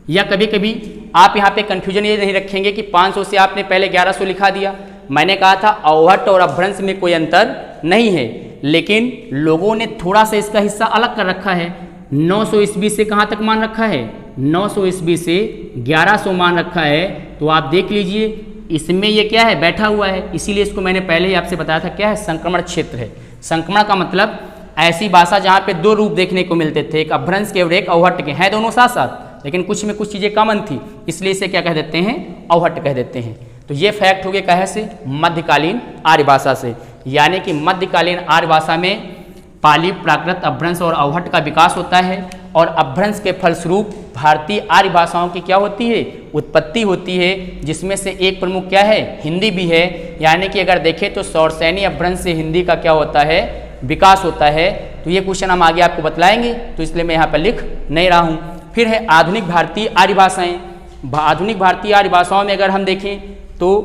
या कभी कभी आप यहाँ पे कन्फ्यूजन ये नहीं रखेंगे कि 500 से आपने पहले 1100 लिखा दिया, मैंने कहा था अवहट्ट और अपभ्रंश में कोई अंतर नहीं है, लेकिन लोगों ने थोड़ा सा इसका हिस्सा अलग कर रखा है। 900 ईस्वी से कहाँ तक मान रखा है? 900 ईस्वी से 1100 मान रखा है। तो आप देख लीजिए इसमें ये क्या है, बैठा हुआ है, इसीलिए इसको मैंने पहले ही आपसे बताया था क्या है, संक्रमण क्षेत्र है। संक्रमण का मतलब ऐसी भाषा जहाँ पे दो रूप देखने को मिलते थे, एक अपभ्रंश के और एक अवहट्ट के, हैं दोनों साथ साथ, लेकिन कुछ में कुछ चीज़ें कॉमन थी, इसलिए इसे क्या कह देते हैं, अवहट्ट कह देते हैं। तो ये फैक्ट हो गया कहाँ से, मध्यकालीन आर्य भाषा से। यानी कि मध्यकालीन आर्य भाषा में पाली, प्राकृत, अपभ्रंश और अवहट्ट का विकास होता है, और अपभ्रंश के फलस्वरूप भारतीय आर्य भाषाओं की क्या होती है, उत्पत्ति होती है, जिसमें से एक प्रमुख क्या है, हिंदी भी है। यानी कि अगर देखें तो सौरसैनी अपभ्रंश से हिंदी का क्या होता है, विकास होता है। तो ये क्वेश्चन हम आगे आपको बतलाएंगे, तो इसलिए मैं यहाँ पर लिख नहीं रहा हूँ। फिर है आधुनिक भारतीय आर्य भाषाएँ। आधुनिक भारतीय आर्य भाषाओं में अगर हम देखें तो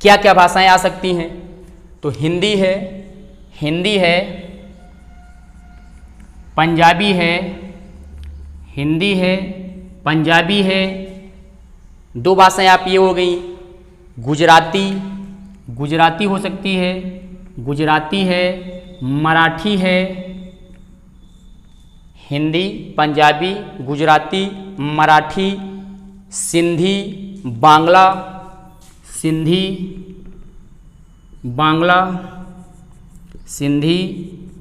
क्या क्या भाषाएँ आ सकती हैं, तो हिंदी है, पंजाबी है, हिंदी है, पंजाबी है, दो भाषाएं आप ये हो गई, गुजराती हो सकती है, गुजराती है, मराठी है, हिंदी, पंजाबी, गुजराती, मराठी, सिंधी,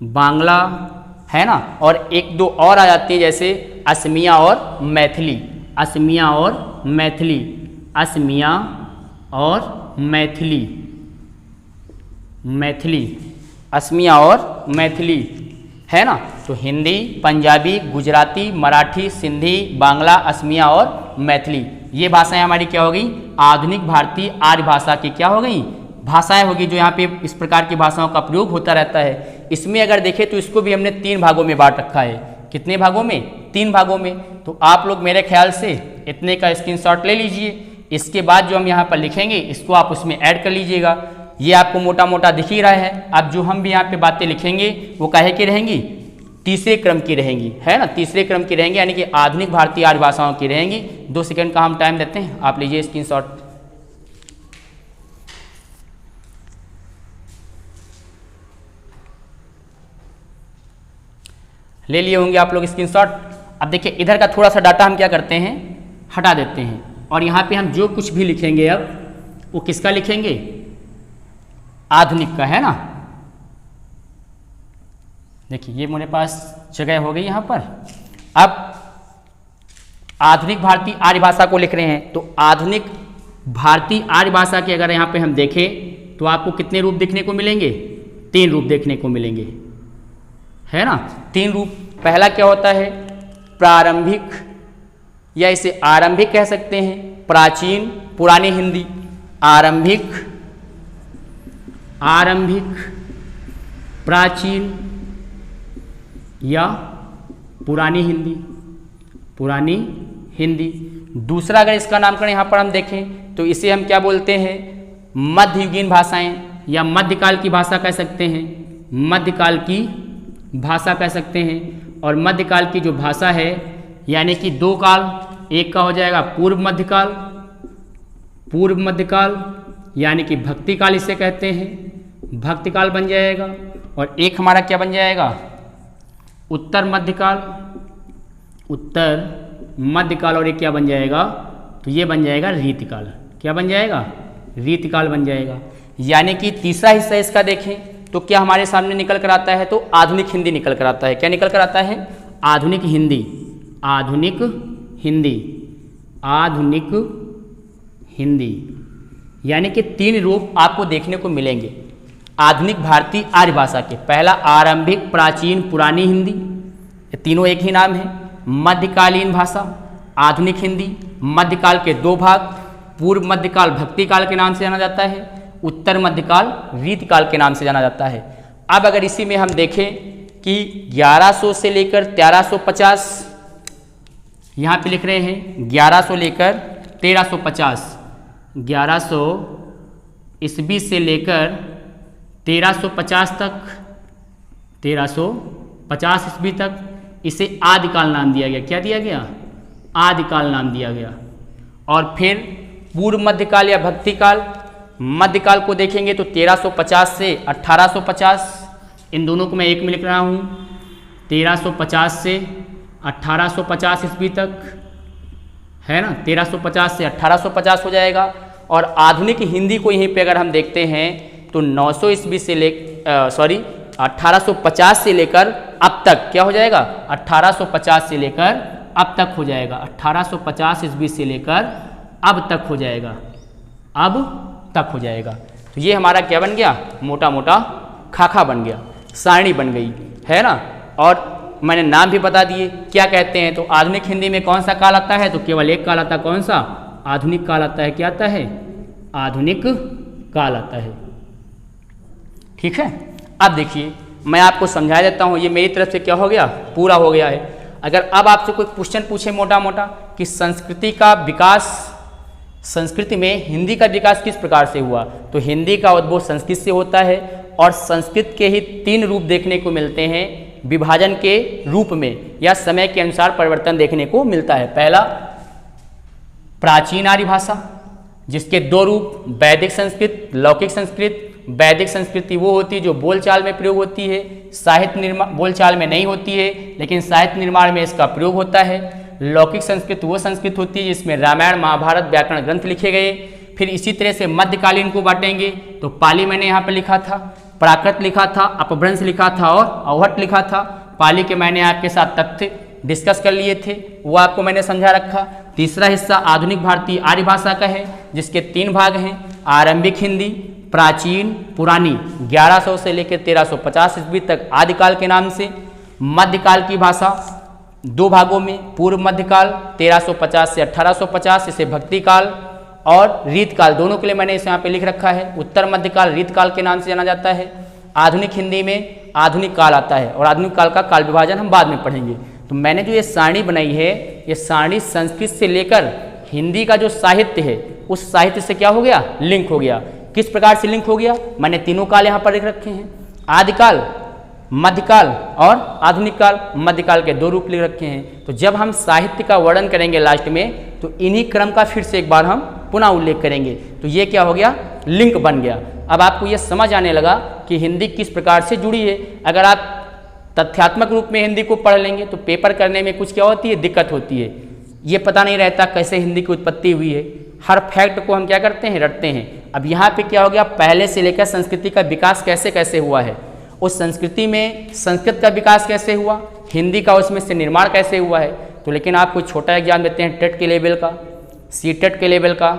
बांग्ला है ना, और एक दो और आ जाती है जैसे असमिया और मैथिली, असमिया और मैथिली है ना। तो हिंदी, पंजाबी, गुजराती, मराठी, सिंधी, बांग्ला, असमिया और मैथिली, ये भाषाएं हमारी क्या हो गई, आधुनिक भारतीय आर्य भाषा की क्या हो गई, भाषाएं होगी, जो यहाँ पे इस प्रकार की भाषाओं का प्रयोग होता रहता है। इसमें अगर देखें तो इसको भी हमने 3 भागों में बांट रखा है। कितने भागों में, 3 भागों में। तो आप लोग मेरे ख्याल से इतने का स्क्रीनशॉट ले लीजिए। इसके बाद जो हम यहाँ पर लिखेंगे इसको आप उसमें ऐड कर लीजिएगा। ये आपको मोटा मोटा दिख ही रहा है। अब जो हम भी यहाँ पे बातें लिखेंगे वो काहे की रहेंगी, तीसरे क्रम की रहेंगी, है ना, तीसरे क्रम की रहेंगी, यानी कि आधुनिक भारतीय आर्य भाषाओं की रहेंगी। 2 सेकंड का हम टाइम देते हैं, आप लीजिए स्क्रीनशॉट। ले लिए होंगे आप लोग स्क्रीनशॉट। अब देखिए इधर का थोड़ा सा डाटा हम क्या करते हैं, हटा देते हैं, और यहाँ पे हम जो कुछ भी लिखेंगे अब वो किसका लिखेंगे, आधुनिक का, है ना। देखिए ये मेरे पास जगह हो गई यहाँ पर। अब आधुनिक भारतीय आर्य भाषा को लिख रहे हैं, तो आधुनिक भारतीय आर्य भाषा के अगर यहाँ पे हम देखें तो आपको कितने रूप देखने को मिलेंगे, 3 रूप देखने को मिलेंगे, है ना, 3 रूप। पहला क्या होता है, प्रारंभिक, या इसे आरंभिक कह सकते हैं, प्राचीन, पुरानी हिंदी, आरंभिक, प्राचीन या पुरानी हिंदी। दूसरा अगर इसका नामकरण यहाँ पर हम देखें तो इसे हम क्या बोलते हैं, मध्ययुगीन भाषाएं या मध्यकाल की भाषा कह सकते हैं, मध्यकाल की भाषा कह सकते हैं। और मध्यकाल की जो भाषा है यानी कि 2 काल, एक का हो जाएगा पूर्व मध्यकाल यानी कि भक्ति काल इसे कहते हैं, भक्ति काल बन जाएगा। और एक हमारा क्या बन जाएगा, उत्तर मध्यकाल, और एक क्या बन जाएगा, तो ये बन जाएगा रीतिकाल। क्या बन जाएगा, रीतिकाल बन जाएगा। यानी कि तीसरा हिस्सा इसका देखें तो क्या हमारे सामने निकल कर आता है, तो आधुनिक हिंदी निकल कर आता है। क्या निकल कर आता है, आधुनिक हिंदी। यानी कि 3 रूप आपको देखने को मिलेंगे आधुनिक भारतीय आर्य भाषा के। पहला आरंभिक, प्राचीन, पुरानी हिंदी, ये तीनों एक ही नाम है। मध्यकालीन भाषा, आधुनिक हिंदी। मध्यकाल के 2 भाग, पूर्व मध्यकाल भक्ति काल के नाम से जाना जाता है, उत्तर मध्यकाल रीतिकाल के नाम से जाना जाता है। अब अगर इसी में हम देखें कि 1100 से लेकर 1350, यहाँ पे लिख रहे हैं 1100 लेकर 1350, 1100 ईस्वी से लेकर 1350 तक, 1350 ईस्वी तक इसे आदिकाल नाम दिया गया। क्या दिया गया, आदिकाल नाम दिया गया। और फिर पूर्व मध्यकाल या भक्ति काल मध्यकाल को देखेंगे तो 1350 से 1850, इन दोनों को मैं एक में लिख रहा हूँ, 1350 से 1850 ईस्वी तक, है ना, 1350 से 1850 हो जाएगा। और आधुनिक हिंदी को यहीं पे अगर हम देखते हैं तो 900 ईस्वी से 1850 से लेकर अब तक क्या हो जाएगा, 1850 से लेकर अब तक हो जाएगा, 1850 ईस्वी से लेकर अब तक हो जाएगा, अब तक हो जाएगा। तो ये हमारा क्या बन गया, मोटा मोटा खाका बन गया, सारणी बन गई, है ना। और मैंने नाम भी बता दिए क्या कहते हैं। तो आधुनिक हिंदी में कौन सा काल आता है, तो केवल एक काल आता है, कौन सा, आधुनिक काल आता है। क्या आता है, आधुनिक काल आता है। ठीक है, अब देखिए मैं आपको समझा देता हूँ, ये मेरी तरफ से क्या हो गया, पूरा हो गया है। अगर अब आपसे कोई क्वेश्चन पूछे मोटा मोटा कि संस्कृति का विकास, संस्कृति में हिंदी का विकास किस प्रकार से हुआ, तो हिंदी का उद्भव संस्कृत से होता है। और संस्कृत के ही 3 रूप देखने को मिलते हैं, विभाजन के रूप में या समय के अनुसार परिवर्तन देखने को मिलता है। पहला प्राचीन आर्य भाषा, जिसके 2 रूप, वैदिक संस्कृत, लौकिक संस्कृत। वैदिक संस्कृति वो होती है जो बोलचाल में प्रयोग होती है, साहित्य निर्माण बोलचाल में नहीं होती है, लेकिन साहित्य निर्माण में इसका प्रयोग होता है। लौकिक संस्कृत वो संस्कृत होती है जिसमें रामायण महाभारत व्याकरण ग्रंथ लिखे गए। फिर इसी तरह से मध्यकालीन को बांटेंगे तो पाली मैंने यहाँ पर लिखा था, प्राकृत लिखा था, अपभ्रंश लिखा था और अवहट लिखा था। पाली के मैंने आपके साथ तथ्य डिस्कस कर लिए थे, वो आपको मैंने समझा रखा। तीसरा हिस्सा आधुनिक भारतीय आर्य भाषा का है, जिसके 3 भाग हैं, आरंभिक हिंदी, प्राचीन पुरानी 1100 से लेकर 1350 ईस्वी तक आदिकाल के नाम से। मध्यकाल की भाषा 2 भागों में, पूर्व मध्यकाल 1350 से 1850, इसे भक्ति काल और रीतकाल, दोनों के लिए मैंने इसे यहाँ पे लिख रखा है। उत्तर मध्यकाल रीतकाल के नाम से जाना जाता है। आधुनिक हिंदी में आधुनिक काल आता है और आधुनिक काल का काल विभाजन हम बाद में पढ़ेंगे। तो मैंने जो ये सारणी बनाई है, ये सारणी संस्कृत से लेकर हिंदी का जो साहित्य है उस साहित्य से क्या हो गया, लिंक हो गया। किस प्रकार से लिंक हो गया, मैंने 3 काल यहाँ पर लिख रखे हैं, आदिकाल, मध्यकाल और आधुनिक काल। मध्यकाल के 2 रूप लिख रखे हैं। तो जब हम साहित्य का वर्णन करेंगे लास्ट में, तो इन्हीं क्रम का फिर से एक बार हम पुनः उल्लेख करेंगे। तो ये क्या हो गया, लिंक बन गया। अब आपको ये समझ आने लगा कि हिंदी किस प्रकार से जुड़ी है। अगर आप तथ्यात्मक रूप में हिंदी को पढ़ लेंगे तो पेपर करने में कुछ क्या होती है, दिक्कत होती है। ये पता नहीं रहता कैसे हिंदी की उत्पत्ति हुई है। हर फैक्ट को हम क्या करते हैं, रटते हैं। अब यहाँ पे क्या हो गया, पहले से लेकर संस्कृति का विकास कैसे कैसे हुआ है, उस संस्कृति में संस्कृत का विकास कैसे हुआ, हिंदी का उसमें से निर्माण कैसे हुआ है। तो लेकिन आपको छोटा एग्जाम देते हैं टेट के लेवल का, सीटेट के लेवल का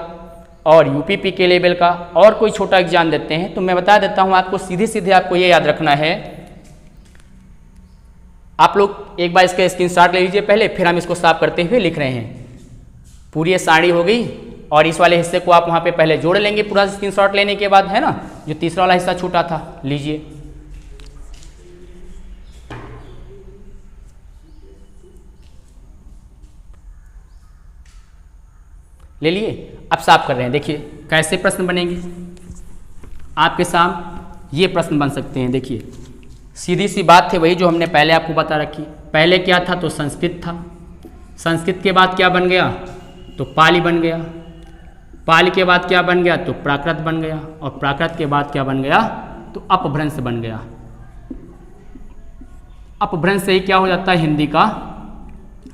और यूपीपी के लेवल का, और कोई छोटा एग्जाम देते हैं। तो मैं बता देता हूँ आपको, सीधे सीधे आपको ये याद रखना है। आप लोग एक बार इसका स्क्रीनशॉट ले लीजिए पहले, फिर हम इसको साफ करते हुए लिख रहे हैं। पूरी ये सारणी हो गई और इस वाले हिस्से को आप वहाँ पे पहले जोड़ लेंगे पूरा स्क्रीनशॉट लेने के बाद, है ना। जो तीसरा वाला हिस्सा छूटा था, लीजिए। ले लिए, अब साफ कर रहे हैं। देखिए कैसे प्रश्न बनेंगे आपके सामने, ये प्रश्न बन सकते हैं। देखिए सीधी सी बात है, वही जो हमने पहले आपको बता रखी। पहले क्या था, तो संस्कृत था। संस्कृत के बाद क्या बन गया, तो पाली बन गया। पाली के बाद क्या बन गया, तो प्राकृत बन गया। और प्राकृत के बाद क्या बन गया, तो अपभ्रंश बन गया। अपभ्रंश से ही क्या हो जाता है, हिंदी का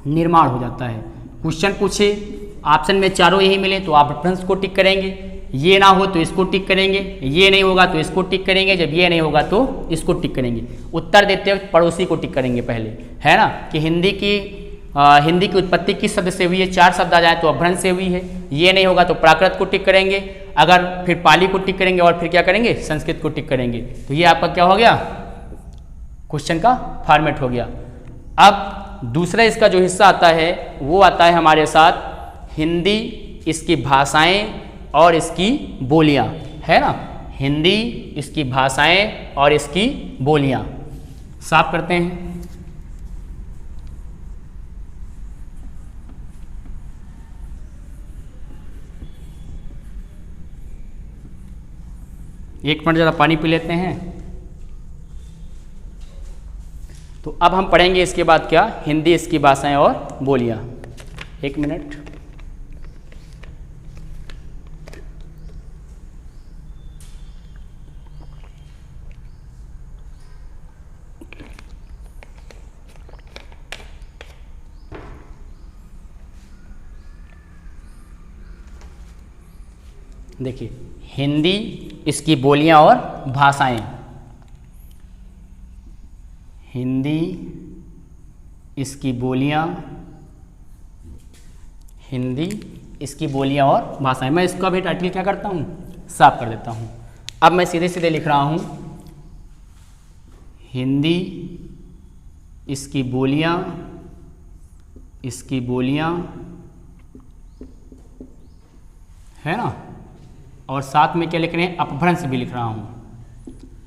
निर्माण हो जाता है। क्वेश्चन पूछे, ऑप्शन में चारों यही मिले तो आप अपभ्रंश को टिक करेंगे, ये ना हो तो इसको टिक करेंगे, ये नहीं होगा तो इसको टिक करेंगे, जब ये नहीं होगा तो इसको टिक करेंगे। उत्तर देते वक्त पड़ोसी को टिक करेंगे पहले, है ना, कि हिंदी की उत्पत्ति किस शब्द से हुई है। 4 शब्द आ जाए तो अपभ्रंश से हुई है। ये नहीं होगा तो प्राकृत को टिक करेंगे, अगर फिर पाली को टिक करेंगे और फिर क्या करेंगे, संस्कृत को टिक करेंगे। तो ये आपका क्या हो गया, क्वेश्चन का फॉर्मेट हो गया। अब दूसरा इसका जो हिस्सा आता है वो आता है हमारे साथ हिंदी, इसकी भाषाएं और इसकी बोलियां, है ना। हिंदी, इसकी भाषाएं और इसकी बोलियां साफ करते हैं। एक मिनट जरा पानी पी लेते हैं। तो अब हम पढ़ेंगे इसके बाद क्या, हिंदी, इसकी भाषाएं और बोलियां। एक मिनट। देखिए, हिंदी, इसकी बोलियां और भाषाएं। हिंदी, इसकी बोलियां, हिंदी, इसकी बोलियां और भाषाएं। मैं इसका भी टाइटल क्या करता हूं, साफ कर देता हूं। अब मैं सीधे सीधे लिख रहा हूं, हिंदी, इसकी बोलियां, इसकी बोलियां, है ना, और साथ में क्या लिख रहे हैं, अपभ्रंश भी लिख रहा हूँ,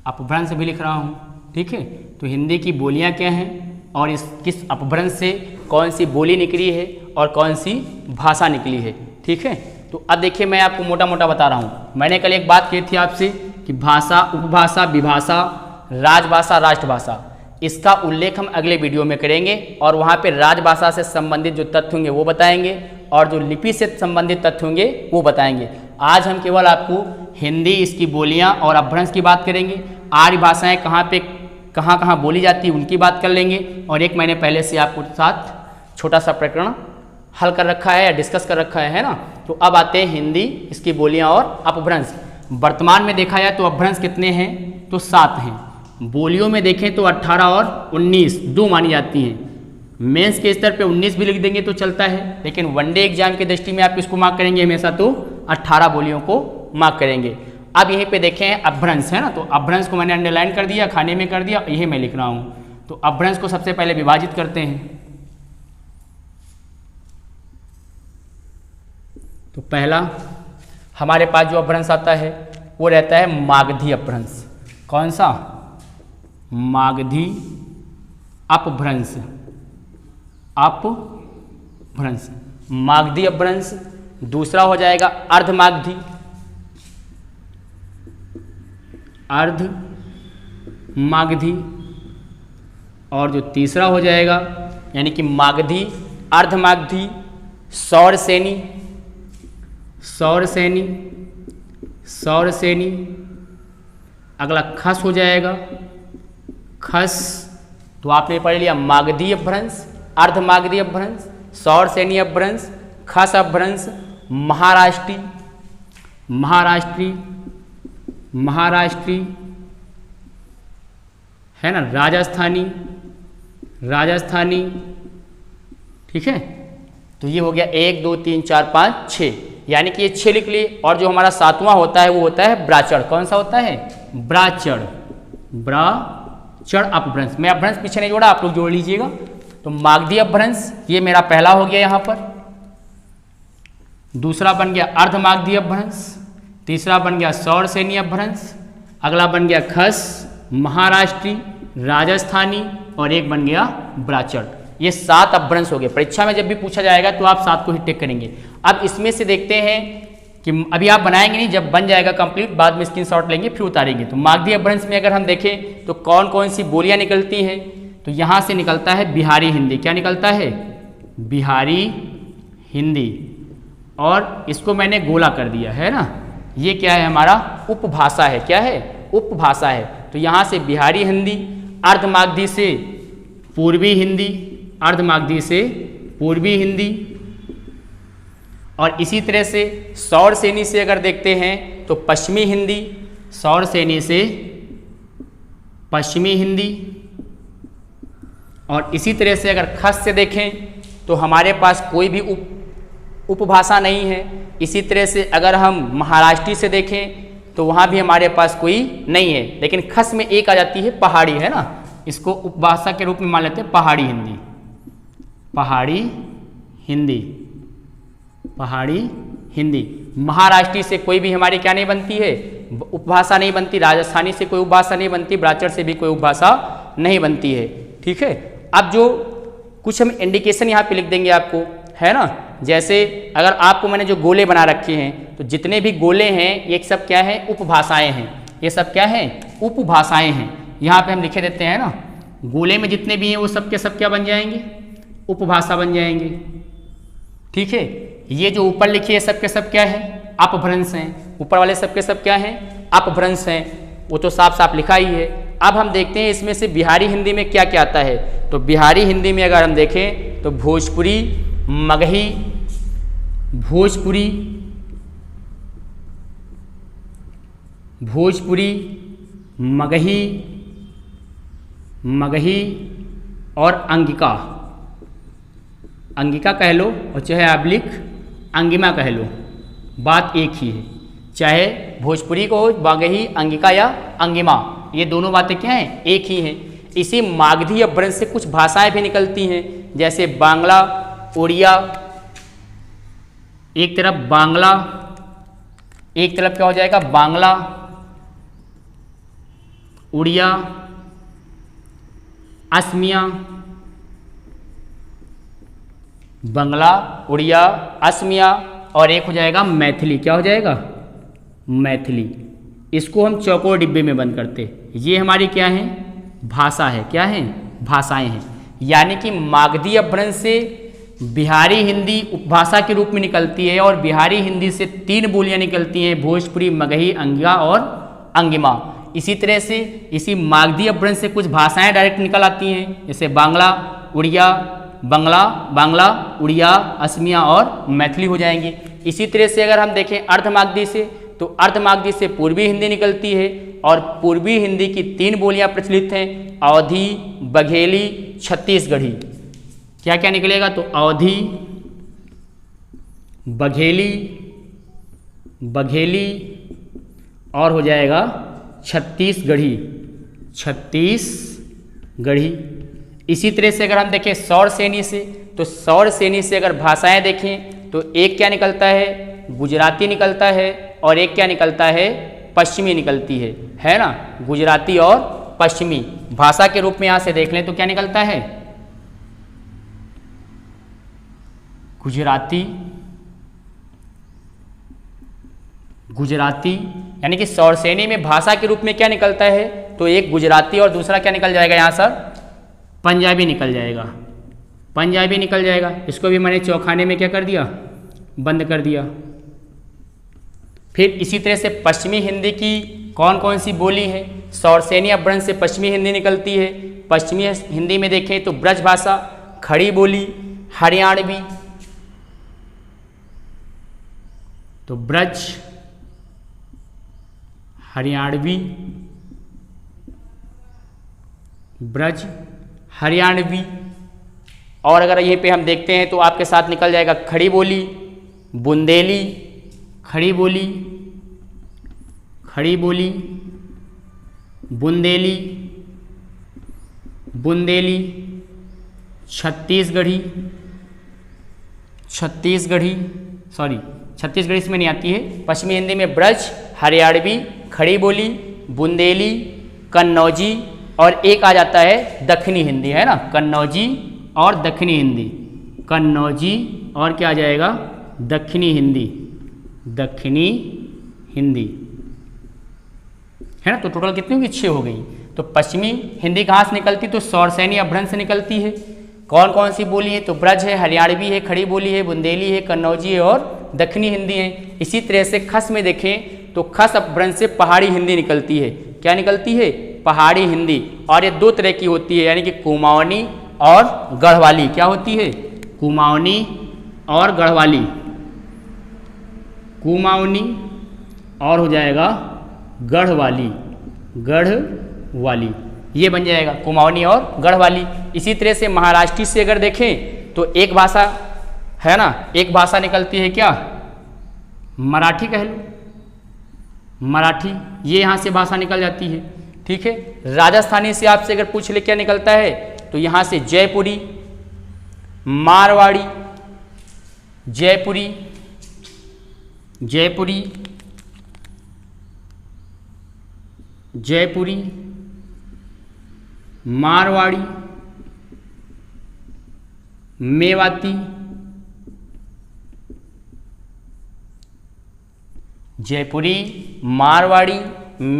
अपभ्रंश भी लिख रहा हूँ। ठीक है, तो हिंदी की बोलियाँ क्या हैं और इस किस अपभ्रंश से कौन सी बोली निकली है और कौन सी भाषा निकली है। ठीक है, तो अब देखिए, मैं आपको मोटा मोटा बता रहा हूँ। मैंने कल एक बात की थी आपसे कि भाषा, उपभाषा, विभाषा, राजभाषा, राष्ट्रभाषा, इसका उल्लेख हम अगले वीडियो में करेंगे और वहाँ पे राजभाषा से संबंधित जो तथ्य होंगे वो बताएंगे और जो लिपि से संबंधित तथ्य होंगे वो बताएंगे। आज हम केवल आपको हिंदी, इसकी बोलियां और अपभ्रंश की बात करेंगे। आर्य भाषाएं कहाँ कहाँ बोली जाती है उनकी बात कर लेंगे। और एक मैंने पहले से आपको साथ छोटा सा प्रकरण हल कर रखा है या डिस्कस कर रखा है ना। तो अब आते हैं हिंदी, इसकी बोलियां और अपभ्रंश। वर्तमान में देखा जाए तो अपभ्रंश कितने हैं, तो 7 हैं। बोलियों में देखें तो 18 और 19 दो मानी जाती हैं। मेंस के स्तर पे 19 भी लिख देंगे तो चलता है, लेकिन वनडे एग्जाम की दृष्टि में आप किसको मार्क करेंगे हमेशा, तो 18 बोलियों को मार्क करेंगे। अब यहीं पे देखें अपभ्रंश है ना, तो अपभ्रंश को मैंने अंडरलाइन कर दिया, खाने में कर दिया, यही मैं लिख रहा हूँ। तो अपभ्रंश को सबसे पहले विभाजित करते हैं। तो पहला हमारे पास जो अपभ्रंश आता है वो रहता है मागधी अपभ्रंश। कौन सा, मागधी अपभ्रंश, अपभ्रंश, मागधी अपभ्रंश। दूसरा हो जाएगा अर्धमागधी, अर्धमागधी। और जो तीसरा हो जाएगा यानी कि मागधी, अर्धमागधी, सौरसेनी, सौरसेनी, सौरसेनी। अगला खस हो जाएगा, खस। तो आपने पढ़ लिया मागधी अपभ्रंश, अर्धमागधी अपभ्रंश, सौरसेनी अपभ्रंश, खस अपभ्रंश, महाराष्ट्री, महाराष्ट्री, महाराष्ट्री, है ना, राजस्थानी, राजस्थानी। ठीक है, तो ये हो गया 1 2 3 4 5 6, यानी कि ये 6 लिख लिए। और जो हमारा 7वां होता है वो होता है ब्राचड़। कौन सा होता है, ब्राचड़, ब्राचड़ अपभ्रंश। मैं अपभ्रंश पीछे नहीं जोड़ा, आप लोग जोड़ लीजिएगा। तो मागधी अपभ्रंश ये मेरा पहला हो गया यहाँ पर। दूसरा बन गया अर्धमागधी अपभ्रंश, तीसरा बन गया सौरसेनी अपभ्रंश, अगला बन गया खस, महाराष्ट्री, राजस्थानी, और एक बन गया ब्राचड़। ये 7 अपभ्रंश हो गए। परीक्षा में जब भी पूछा जाएगा तो आप 7 को ही टिक करेंगे। अब इसमें से देखते हैं कि अभी आप बनाएंगे नहीं, जब बन जाएगा कंप्लीट बाद में स्क्रीनशॉट लेंगे फिर उतारेंगे। तो मागधी अपभ्रंश में अगर हम देखें तो कौन कौन सी बोलियां निकलती हैं, तो यहाँ से निकलता है बिहारी हिंदी। क्या निकलता है, बिहारी हिंदी। और इसको मैंने गोला कर दिया है ना, ये क्या है हमारा उपभाषा है। क्या है, उपभाषा है। तो यहाँ से बिहारी हिंदी, अर्धमागधी से पूर्वी हिंदी, अर्धमागधी से पूर्वी हिंदी। और इसी तरह से सौरसेनी से अगर देखते हैं तो पश्चिमी हिंदी, सौरसेनी से पश्चिमी हिंदी। और इसी तरह से अगर खस से देखें तो हमारे पास कोई भी उपभाषा नहीं है। इसी तरह से अगर हम महाराष्ट्री से देखें तो वहाँ भी हमारे पास कोई नहीं है, लेकिन खस में एक आ जाती है पहाड़ी, है ना, इसको उपभाषा के रूप में मान लेते हैं पहाड़ी हिंदी, पहाड़ी हिंदी, पहाड़ी हिंदी। महाराष्ट्री से कोई भी हमारी क्या नहीं बनती है, उपभाषा नहीं बनती। राजस्थानी से कोई उपभाषा नहीं बनती, ब्राचड़ से भी कोई उपभाषा नहीं बनती है। ठीक है, अब जो कुछ हम इंडिकेशन यहाँ पे लिख देंगे आपको, है ना। जैसे अगर आपको मैंने जो गोले बना रखे हैं तो जितने भी गोले हैं ये सब क्या है, उपभाषाएं हैं। ये सब क्या है, उपभाषाएं हैं। यहाँ पे हम लिखे देते हैं ना, गोले में जितने भी हैं वो सब के सब क्या बन जाएंगे, उपभाषा बन जाएंगे। ठीक है, ये जो ऊपर लिखी है सब के सब क्या है, अपभ्रंश हैं। ऊपर वाले सब के सब क्या हैं, अपभ्रंश हैं। वो तो साफ साफ लिखा ही है। अब हम देखते हैं इसमें से बिहारी हिंदी में क्या क्या आता है। तो बिहारी हिंदी में अगर हम देखें तो भोजपुरी, मगही, भोजपुरी, मगही, और अंगिका, अंगिका कह लो और चाहे आब्लिक अंगिमा कह लो, बात एक ही है। चाहे भोजपुरी को मगही, अंगिका या अंगिमा, ये दोनों बातें क्या हैं, एक ही हैं। इसी मागधी अपभ्रंश से कुछ भाषाएं भी निकलती हैं, जैसे बांग्ला, उड़िया, एक तरफ बांग्ला, एक तरफ क्या हो जाएगा बांग्ला, उड़िया, असमिया, बंगला, उड़िया, असमिया, और एक हो जाएगा मैथिली। क्या हो जाएगा मैथिली। इसको हम चौकोर डिब्बे में बंद करते। ये हमारी क्या है भाषा है, क्या है भाषाएं हैं। यानी कि मागधी अपभ्रंश से बिहारी हिंदी उपभाषा के रूप में निकलती है और बिहारी हिंदी से 3 बोलियां निकलती हैं, भोजपुरी, मगही, अंगिका और अंगिमा। इसी तरह से इसी मागधी अपभ्रंश से कुछ भाषाएं डायरेक्ट निकल आती हैं, जैसे बांग्ला, उड़िया, बांग्ला, उड़िया, असमिया और मैथिली हो जाएंगी। इसी तरह से अगर हम देखें अर्धमागधी से, तो अर्धमागधी से पूर्वी हिंदी निकलती है और पूर्वी हिंदी की 3 बोलियां प्रचलित हैं, अवधी, बघेली, छत्तीसगढ़ी। क्या क्या निकलेगा, तो अवधी, बघेली और हो जाएगा छत्तीसगढ़ी। इसी तरह से अगर हम देखें सौर सेनी से, तो सौर सेनी से अगर भाषाएं देखें तो एक क्या निकलता है गुजराती निकलता है और एक क्या निकलता है पश्चिमी निकलती है ना। गुजराती और पश्चिमी भाषा के रूप में यहाँ से देख लें तो क्या निकलता है गुजराती, यानी कि सौरसेनी में भाषा के रूप में क्या निकलता है, तो एक गुजराती और दूसरा क्या निकल जाएगा यहाँ सर पंजाबी निकल जाएगा। इसको भी मैंने चौखाने में क्या कर दिया बंद कर दिया। फिर इसी तरह से पश्चिमी हिंदी की कौन कौन सी बोली है, सौरसेनी अपभ्रंश से पश्चिमी हिंदी निकलती है। पश्चिमी हिंदी में देखें तो ब्रज भाषा, खड़ी बोली, हरियाणवी, तो ब्रज, हरियाणवी, और अगर यहीं पे हम देखते हैं तो आपके साथ निकल जाएगा खड़ी बोली, बुंदेली, बुंदेली, छत्तीसगढ़ी इसमें नहीं आती है। पश्चिमी हिंदी में ब्रज, हरियाणवी, खड़ी बोली, बुंदेली, कन्नौजी और एक आ जाता है दक्षिणी हिंदी, है ना, कन्नौजी और दक्षिणी और क्या आ जाएगा दक्षिणी हिंदी, है ना। तो टोटल कितनी होगी 6 हो गई। तो पश्चिमी हिंदी कहाँ से निकलती, तो सौरसेनी अपभ्रंश से निकलती है। कौन कौन सी बोली है, तो ब्रज है, हरियाणवी है, खड़ी बोली है, बुंदेली है, कन्नौजी है और दक्षिणी हिंदी है। इसी तरह से खस में देखें तो खस अपभ्रंश से पहाड़ी हिंदी निकलती है। क्या निकलती है पहाड़ी हिंदी, और ये 2 तरह की होती है, यानी कि कुमाऊनी और गढ़वाली। क्या होती है कुमाऊनी और गढ़वाली, और हो जाएगा गढ़वाली, ये बन जाएगा कुमाऊनी और गढ़वाली। इसी तरह से महाराष्ट्री से अगर देखें तो एक भाषा है ना, एक भाषा निकलती है क्या मराठी कह लो, ये यहाँ से भाषा निकल जाती है, ठीक है। राजस्थानी से आपसे अगर पूछ ले क्या निकलता है, तो यहाँ से जयपुरी, मारवाड़ी, जयपुरी, मारवाड़ी,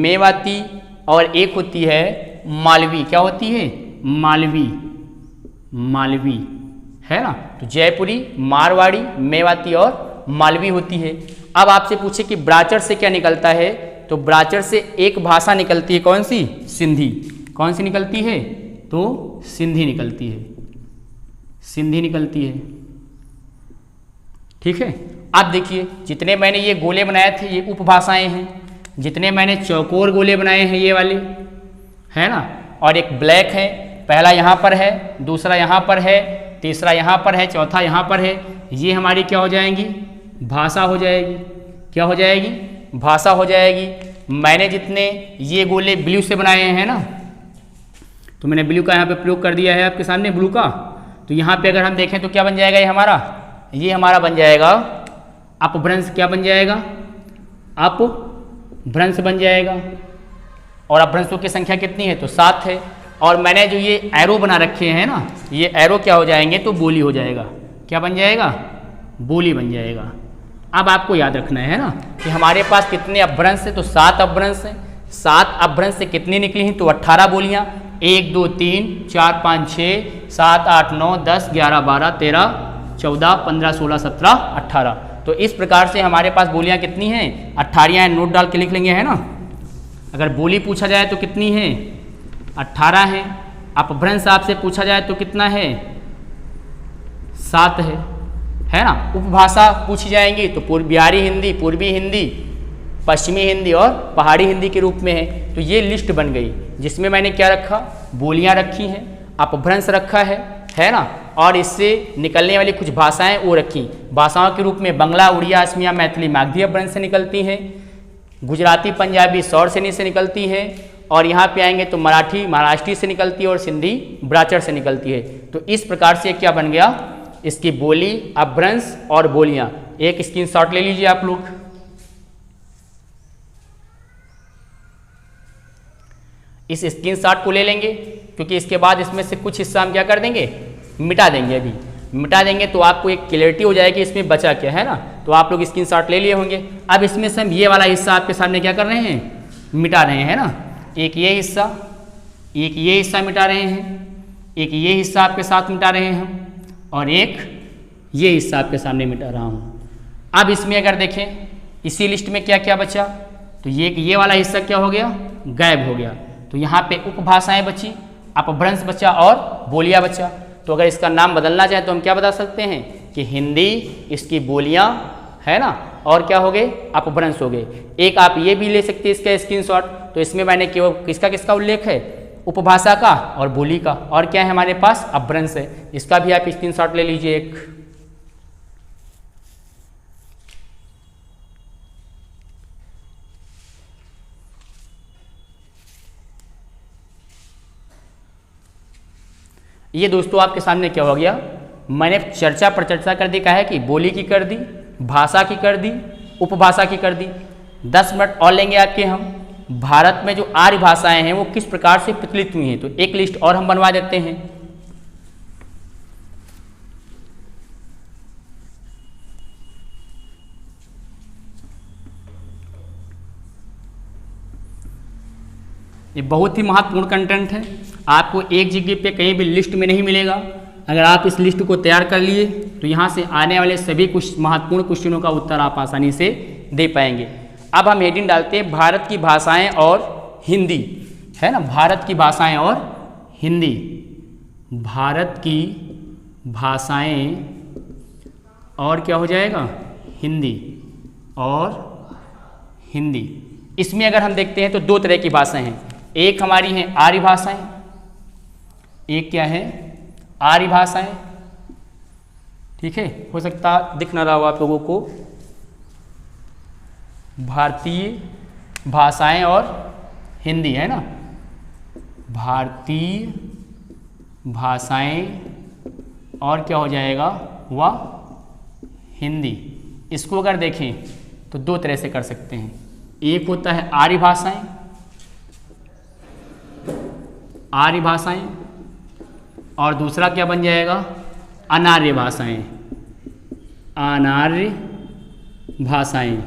मेवाती, और एक होती है मालवी। क्या होती है मालवी, है ना। तो जयपुरी, मारवाड़ी, मेवाती और मालवी होती है। अब आपसे पूछे कि ब्राचर से क्या निकलता है, तो ब्राचर से एक भाषा निकलती है, कौन सी? सिंधी। कौन सी निकलती है? तो सिंधी निकलती है, सिंधी निकलती है। ठीक है। अब देखिए जितने मैंने ये गोले बनाए थे ये उपभाषाएं हैं, जितने मैंने चौकोर गोले बनाए हैं ये वाले, है ना, और एक ब्लैक है, पहला यहाँ पर है, दूसरा यहाँ पर है, तीसरा यहाँ पर है, चौथा यहाँ पर है, ये हमारी क्या हो जाएंगी? भाषा हो जाएगी। क्या हो जाएगी? भाषा हो जाएगी। मैंने जितने ये गोले ब्लू से बनाए हैं ना, तो मैंने ब्लू का यहाँ पे प्रयोग कर दिया है आपके सामने, ब्लू का। तो यहाँ पे अगर हम देखें तो क्या बन जाएगा? ये हमारा बन जाएगा अपभ्रंश। क्या बन जाएगा? अपभ्रंश बन जाएगा। और अपभ्रंशों की संख्या कितनी है? तो 7 है। और मैंने जो ये एरो बना रखे हैं ना, ये एरो क्या हो जाएंगे? तो बोली हो जाएगा। क्या बन जाएगा? बोली बन जाएगा। अब आपको याद रखना है ना कि हमारे पास कितने अपभ्रंश है? तो 7 अपभ्रंश हैं। 7 अपभ्रंश से कितनी निकली हैं? तो 18 बोलियां। 1 2 3 4 5 6 7 8 9 10 11 12 13 14 15 16 17 18। तो इस प्रकार से हमारे पास बोलियां कितनी हैं? 18 नोट डाल के लिख लेंगे, है ना। अगर बोली पूछा जाए तो कितनी है? 18 है। अपभ्रंश आपसे पूछा जाए तो कितना है? 7 है ना। उपभाषा पूछी जाएंगी तो बिहारी हिंदी, पूर्वी हिंदी, पश्चिमी हिंदी और पहाड़ी हिंदी के रूप में है। तो ये लिस्ट बन गई जिसमें मैंने क्या रखा? बोलियां रखी हैं, अपभ्रंश रखा है ना, और इससे निकलने वाली कुछ भाषाएं वो रखी। भाषाओं के रूप में बंगला, उड़िया, असमिया, मैथिली मागधी अपभ्रंश से निकलती हैं। गुजराती, पंजाबी सौर सेनी से निकलती है। और यहाँ पे आएंगे तो मराठी महाराष्ट्री से निकलती है और सिंधी ब्राचर से निकलती है। तो इस प्रकार से क्या बन गया? इसकी बोली, अपभ्रंश और बोलियां। एक स्क्रीनशॉट ले लीजिए आप लोग। इस स्क्रीनशॉट को ले लेंगे क्योंकि इसके बाद इसमें से कुछ हिस्सा हम क्या कर देंगे? मिटा देंगे। अभी मिटा देंगे तो आपको एक क्लियरिटी हो जाएगी इसमें बचा क्या, है ना। तो आप लोग स्क्रीनशॉट ले लिए होंगे। अब इसमें से हम ये वाला हिस्सा आपके सामने क्या कर रहे हैं? मिटा रहे हैं, है ना। एक ये हिस्सा, एक ये हिस्सा मिटा रहे हैं, एक ये हिस्सा आपके साथ मिटा रहे हैं हम, और एक ये हिस्सा आपके सामने मिटा रहा हूँ। अब इसमें अगर देखें इसी लिस्ट में क्या क्या बचा, तो ये वाला हिस्सा क्या हो गया? गायब हो गया। तो यहाँ पे उपभाषाएं बची, अपभ्रंश बचा और बोलियां बचा। तो अगर इसका नाम बदलना चाहे तो हम क्या बता सकते हैं कि हिंदी, इसकी बोलियां, है ना, और क्या हो गए? अपभ्रंश हो गए। एक आप ये भी ले सकते हैं इसका स्क्रीनशॉट। तो इसमें मैंने केवल किसका उल्लेख है? उपभाषा का और बोली का। और क्या है हमारे पास? अपभ्रंश है। इसका भी आप स्क्रीनशॉट ले लीजिए एक। ये दोस्तों आपके सामने क्या हो गया? मैंने चर्चा पर चर्चा कर दी, कहा है कि बोली की कर दी, भाषा की कर दी, उपभाषा की कर दी। 10 मिनट और लेंगे आपके हम। भारत में जो आर्य भाषाएं हैं वो किस प्रकार से प्रचलित हुई हैं, तो एक लिस्ट और हम बनवा देते हैं। ये बहुत ही महत्वपूर्ण कंटेंट है, आपको एक जगह पे कहीं भी लिस्ट में नहीं मिलेगा। अगर आप इस लिस्ट को तैयार कर लिए तो यहाँ से आने वाले सभी कुछ महत्वपूर्ण क्वेश्चनों का उत्तर आप आसानी से दे पाएंगे। अब हम हेडिंग डालते हैं भारत की भाषाएं और हिंदी, है ना। भारत की भाषाएं और हिंदी, भारत की भाषाएं और क्या हो जाएगा? हिंदी और हिंदी। इसमें अगर हम देखते हैं तो 2 तरह की भाषाएं हैं। एक हमारी हैं आर्य भाषाएं, एक क्या है? आर्य भाषाएं। ठीक है, हो सकता दिख ना रहा हो आप लोगों को। भारतीय भाषाएं और हिंदी, है ना। भारतीय भाषाएं और क्या हो जाएगा? वह हिंदी। इसको अगर देखें तो 2 तरह से कर सकते हैं। एक होता है आर्य भाषाएं, आर्य भाषाएं, और दूसरा क्या बन जाएगा? अनार्य भाषाएं, अनार्य भाषाएं।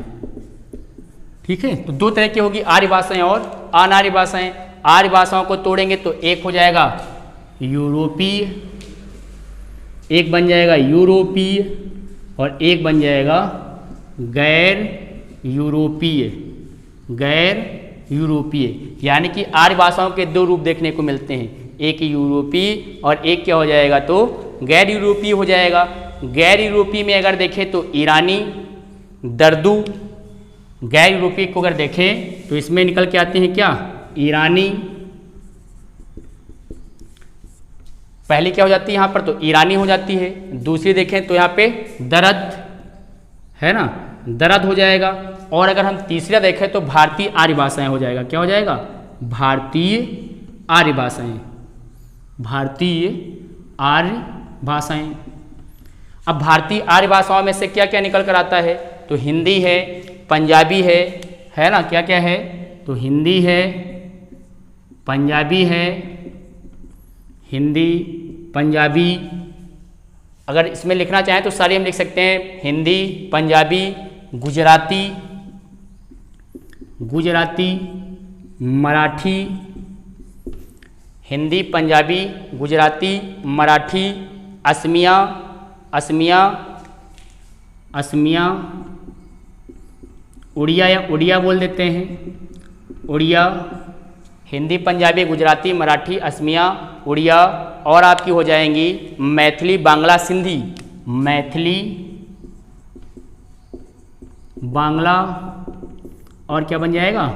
ठीक है, तो 2 तरह की होगी, आर्य भाषाएं और अनार्य भाषाएं। आर्य भाषाओं को तोड़ेंगे तो एक हो जाएगा यूरोपीय, एक बन जाएगा यूरोपीय, और एक बन जाएगा गैर यूरोपीय। गैर यूरोपीय, यानी कि आर्य भाषाओं के दो रूप देखने को मिलते हैं, एक यूरोपीय और एक क्या हो जाएगा तो गैर यूरोपीय हो जाएगा। गैर यूरोपीय में अगर देखें तो ईरानी, दर्दू। गैर यूरोपीय को अगर देखें तो इसमें निकल के आते हैं क्या, ईरानी। पहली क्या हो जाती है यहाँ पर तो ईरानी हो जाती है। दूसरी देखें तो यहाँ पे दरद है ना, दरद हो जाएगा। और अगर हम तीसरा देखें तो भारतीय आर्य भाषाएं हो जाएगा, क्या हो जाएगा, भारतीय आर्य भाषाएं, भारतीय आर्य भाषाएं। अब भारतीय आर्य भाषाओं में से क्या क्या निकल कर आता है तो हिंदी है, पंजाबी है ना, क्या क्या है तो हिंदी है, पंजाबी है, हिंदी, पंजाबी। अगर इसमें लिखना चाहें तो सारी हम लिख सकते हैं, हिंदी, पंजाबी, गुजराती, गुजराती, मराठी, हिंदी, पंजाबी, गुजराती, मराठी, असमिया, असमिया, असमिया, उड़िया या उड़िया बोल देते हैं, उड़िया। हिंदी, पंजाबी, गुजराती, मराठी, असमिया, उड़िया। और आपकी हो जाएंगी मैथिली, बांग्ला, सिंधी, मैथिली, बांग्ला और क्या बन जाएगा,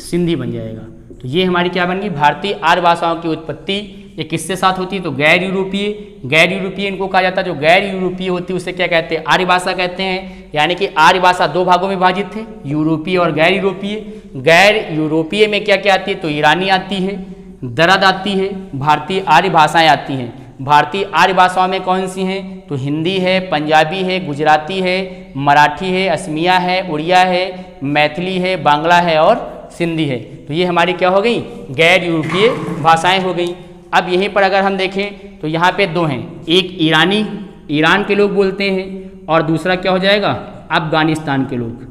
सिंधी बन जाएगा। तो ये हमारी क्या बन गई, भारतीय आर्य भाषाओं की उत्पत्ति। ये किससे साथ होती है तो गैर यूरोपीय। गैर यूरोपीय इनको कहा जाता है, जो गैर यूरोपीय होती है उसे क्या कहते हैं, आर्य भाषा कहते हैं। यानी कि आर्य भाषा दो भागों में विभाजित थे, यूरोपीय और गैर यूरोपीय। गैर यूरोपीय में क्या क्या आती है तो ईरानी आती है, दरद आती है, भारतीय आर्य भाषाएं आती हैं। भारतीय आर्य भाषाओं में कौन सी हैं तो हिंदी है, पंजाबी है, गुजराती है, मराठी है, असमिया है, उड़िया है, मैथिली है, बांग्ला है और सिंधी है। तो ये हमारी क्या हो गई, गैर यूरोपीय भाषाएं हो गई। अब यहीं पर अगर हम देखें तो यहाँ पे दो हैं, एक ईरानी, ईरान के लोग बोलते हैं, और दूसरा क्या हो जाएगा अफगानिस्तान के लोग।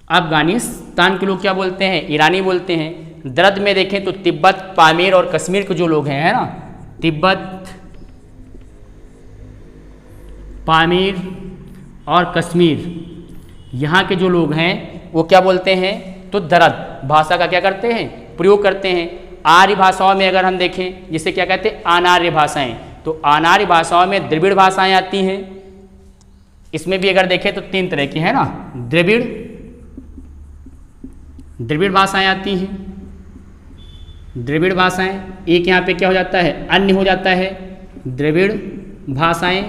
अफगानिस्तान के लोग क्या बोलते हैं, ईरानी बोलते हैं। दर्द में देखें तो तिब्बत, पामीर और कश्मीर के जो लोग हैं, है ना, तिब्बत, पामीर और कश्मीर, यहाँ के जो लोग हैं वो क्या बोलते हैं तो दरद भाषा का क्या करते हैं, प्रयोग करते हैं। आर्य भाषाओं में अगर हम देखें जिसे क्या कहते हैं अनार्य भाषाएं, तो अनार्य भाषाओं में द्रविड़ भाषाएं आती हैं। इसमें भी अगर देखें तो तीन तरह की है ना, द्रविड़ भाषाएं आती हैं, द्रविड़ भाषाएं। एक यहाँ पे क्या हो जाता है अन्य हो जाता है, द्रविड़ भाषाएं,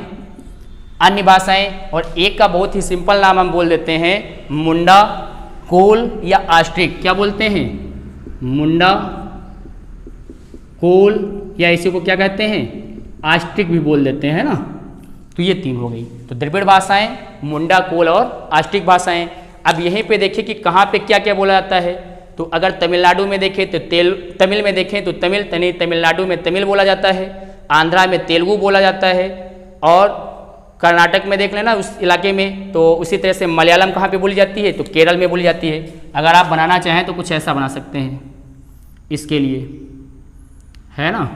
अन्य भाषाएं। और एक का बहुत ही सिंपल नाम हम बोल देते हैं मुंडा, कोल या आस्ट्रिक। क्या बोलते हैं, मुंडा, कोल या इसी को क्या कहते हैं आस्ट्रिक भी बोल देते हैं ना। तो ये तीन हो गई, तो द्रविड़ भाषाएं, मुंडा, कोल और आस्ट्रिक भाषाएं। अब यहीं पे देखिए कि कहाँ पे क्या क्या बोला जाता है। तो अगर तमिलनाडु में देखें तो तमिल में देखें तो तमिलनाडु में तमिल बोला जाता है, आंध्रा में तेलुगु बोला जाता है, और कर्नाटक में देख लेना उस इलाके में तो उसी तरह से मलयालम कहाँ पे बोली जाती है तो केरल में बोली जाती है। अगर आप बनाना चाहें तो कुछ ऐसा बना सकते हैं इसके लिए, है ना।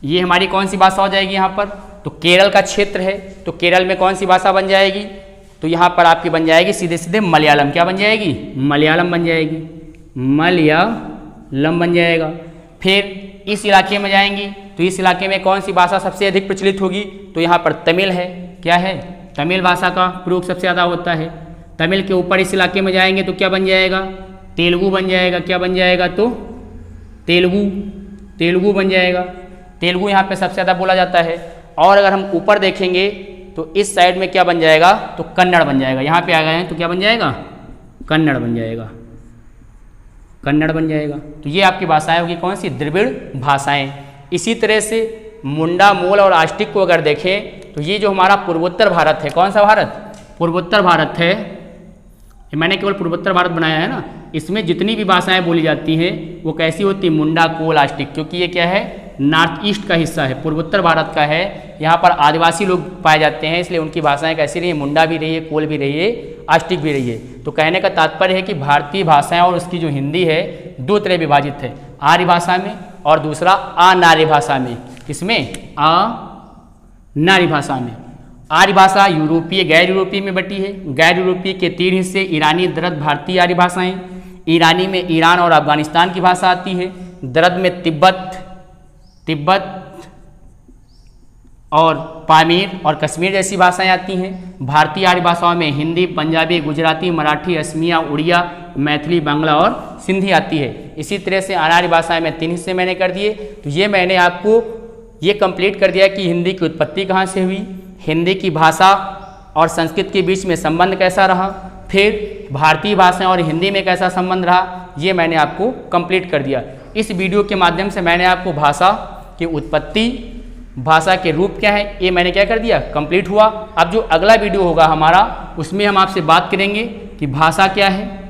ये हमारी कौन सी भाषा हो जाएगी यहाँ पर तो केरल का क्षेत्र है, तो केरल में कौन सी भाषा बन जाएगी तो यहाँ पर आपकी बन जाएगी सीधे सीधे मलयालम। क्या बन जाएगी, मलयालम बन जाएगी, मलयालम बन जाएगा। फिर इस इलाके में जाएंगी तो इस इलाके में कौन सी भाषा सबसे अधिक प्रचलित होगी तो यहाँ पर तमिल है। क्या है, तमिल भाषा का प्रयोग सबसे ज़्यादा होता है। तमिल के ऊपर इस इलाके में जाएंगे तो क्या बन जाएगा, तेलुगु बन जाएगा। क्या बन जाएगा तो तेलुगु बन जाएगा। तेलुगु यहाँ पे सबसे ज़्यादा बोला जाता है। और अगर हम ऊपर देखेंगे तो इस साइड में क्या बन जाएगा तो कन्नड़ बन जाएगा। यहाँ पे आ गए हैं तो क्या बन जाएगा, कन्नड़ बन जाएगा, कन्नड़ बन जाएगा। तो ये आपकी भाषाएं होगी कौन सी, द्रविड़ भाषाएं। इसी तरह से मुंडा, मोल और आस्टिक को अगर देखें तो ये जो हमारा पूर्वोत्तर भारत है, कौन सा भारत, पूर्वोत्तर भारत है। मैंने केवल पूर्वोत्तर भारत बनाया है ना, इसमें जितनी भी भाषाएं बोली जाती हैं वो कैसी होती है, मुंडा, कोल, आस्टिक, क्योंकि ये क्या है नॉर्थ ईस्ट का हिस्सा है, पूर्वोत्तर भारत का है। यहाँ पर आदिवासी लोग पाए जाते हैं, इसलिए उनकी भाषाएं कैसी रही है, मुंडा भी रही है, कोल भी रही है, आस्टिक भी रही है। तो कहने का तात्पर्य है कि भारतीय भाषाएं और उसकी जो हिंदी है दो तरह विभाजित है, आर्य भाषा में और दूसरा अनार्य भाषा में। किसमें, अनार्य भाषा में। आर्य भाषा यूरोपीय गैर यूरोपीय में बटी है। गैर यूरोपीय के 3 हिस्से ईरानी, द्रद, भारतीय आर्य भाषाएं। ईरानी में ईरान और अफगानिस्तान की भाषा आती है। द्रद में तिब्बत और पामीर और कश्मीर जैसी भाषाएं आती हैं। भारतीय आर्य भाषाओं में हिंदी, पंजाबी, गुजराती, मराठी, असमिया, उड़िया, मैथिली, बांग्ला और सिंधी आती है। इसी तरह से अनार्य भाषाएं में 3 हिस्से मैंने कर दिए। तो ये मैंने आपको ये कंप्लीट कर दिया कि हिंदी की उत्पत्ति कहाँ से हुई, हिंदी की भाषा और संस्कृत के बीच में संबंध कैसा रहा, फिर भारतीय भाषाएं और हिंदी में कैसा संबंध रहा, ये मैंने आपको कंप्लीट कर दिया। इस वीडियो के माध्यम से मैंने आपको भाषा की उत्पत्ति, भाषा के रूप क्या है, ये मैंने क्या कर दिया, कंप्लीट हुआ। अब जो अगला वीडियो होगा हमारा, उसमें हम आपसे बात करेंगे कि भाषा क्या है,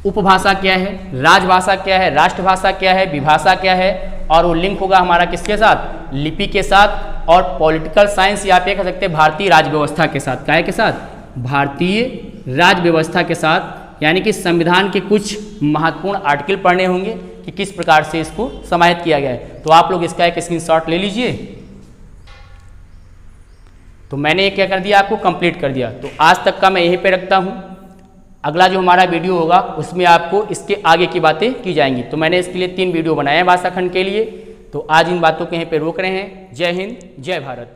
उपभाषा क्या है, राजभाषा क्या है, राष्ट्रभाषा क्या है, विभाषा क्या है, और वो लिंक होगा हमारा किसके साथ, लिपि के साथ और पॉलिटिकल साइंस, या पे कह सकते हैं भारतीय राजव्यवस्था के साथ। काय के साथ, भारतीय राजव्यवस्था के साथ, यानी कि संविधान के कुछ महत्वपूर्ण आर्टिकल पढ़ने होंगे कि किस प्रकार से इसको समाहित किया गया है। तो आप लोग इसका एक स्क्रीनशॉट ले लीजिए। तो मैंने ये क्या कर दिया, आपको कंप्लीट कर दिया। तो आज तक का मैं यहीं पे रखता हूँ। अगला जो हमारा वीडियो होगा उसमें आपको इसके आगे की बातें की जाएंगी। तो मैंने इसके लिए 3 वीडियो बनाए हैं भाषा खंड के लिए। तो आज इन बातों को यहीं पे रोक रहे हैं। जय हिंद, जय भारत।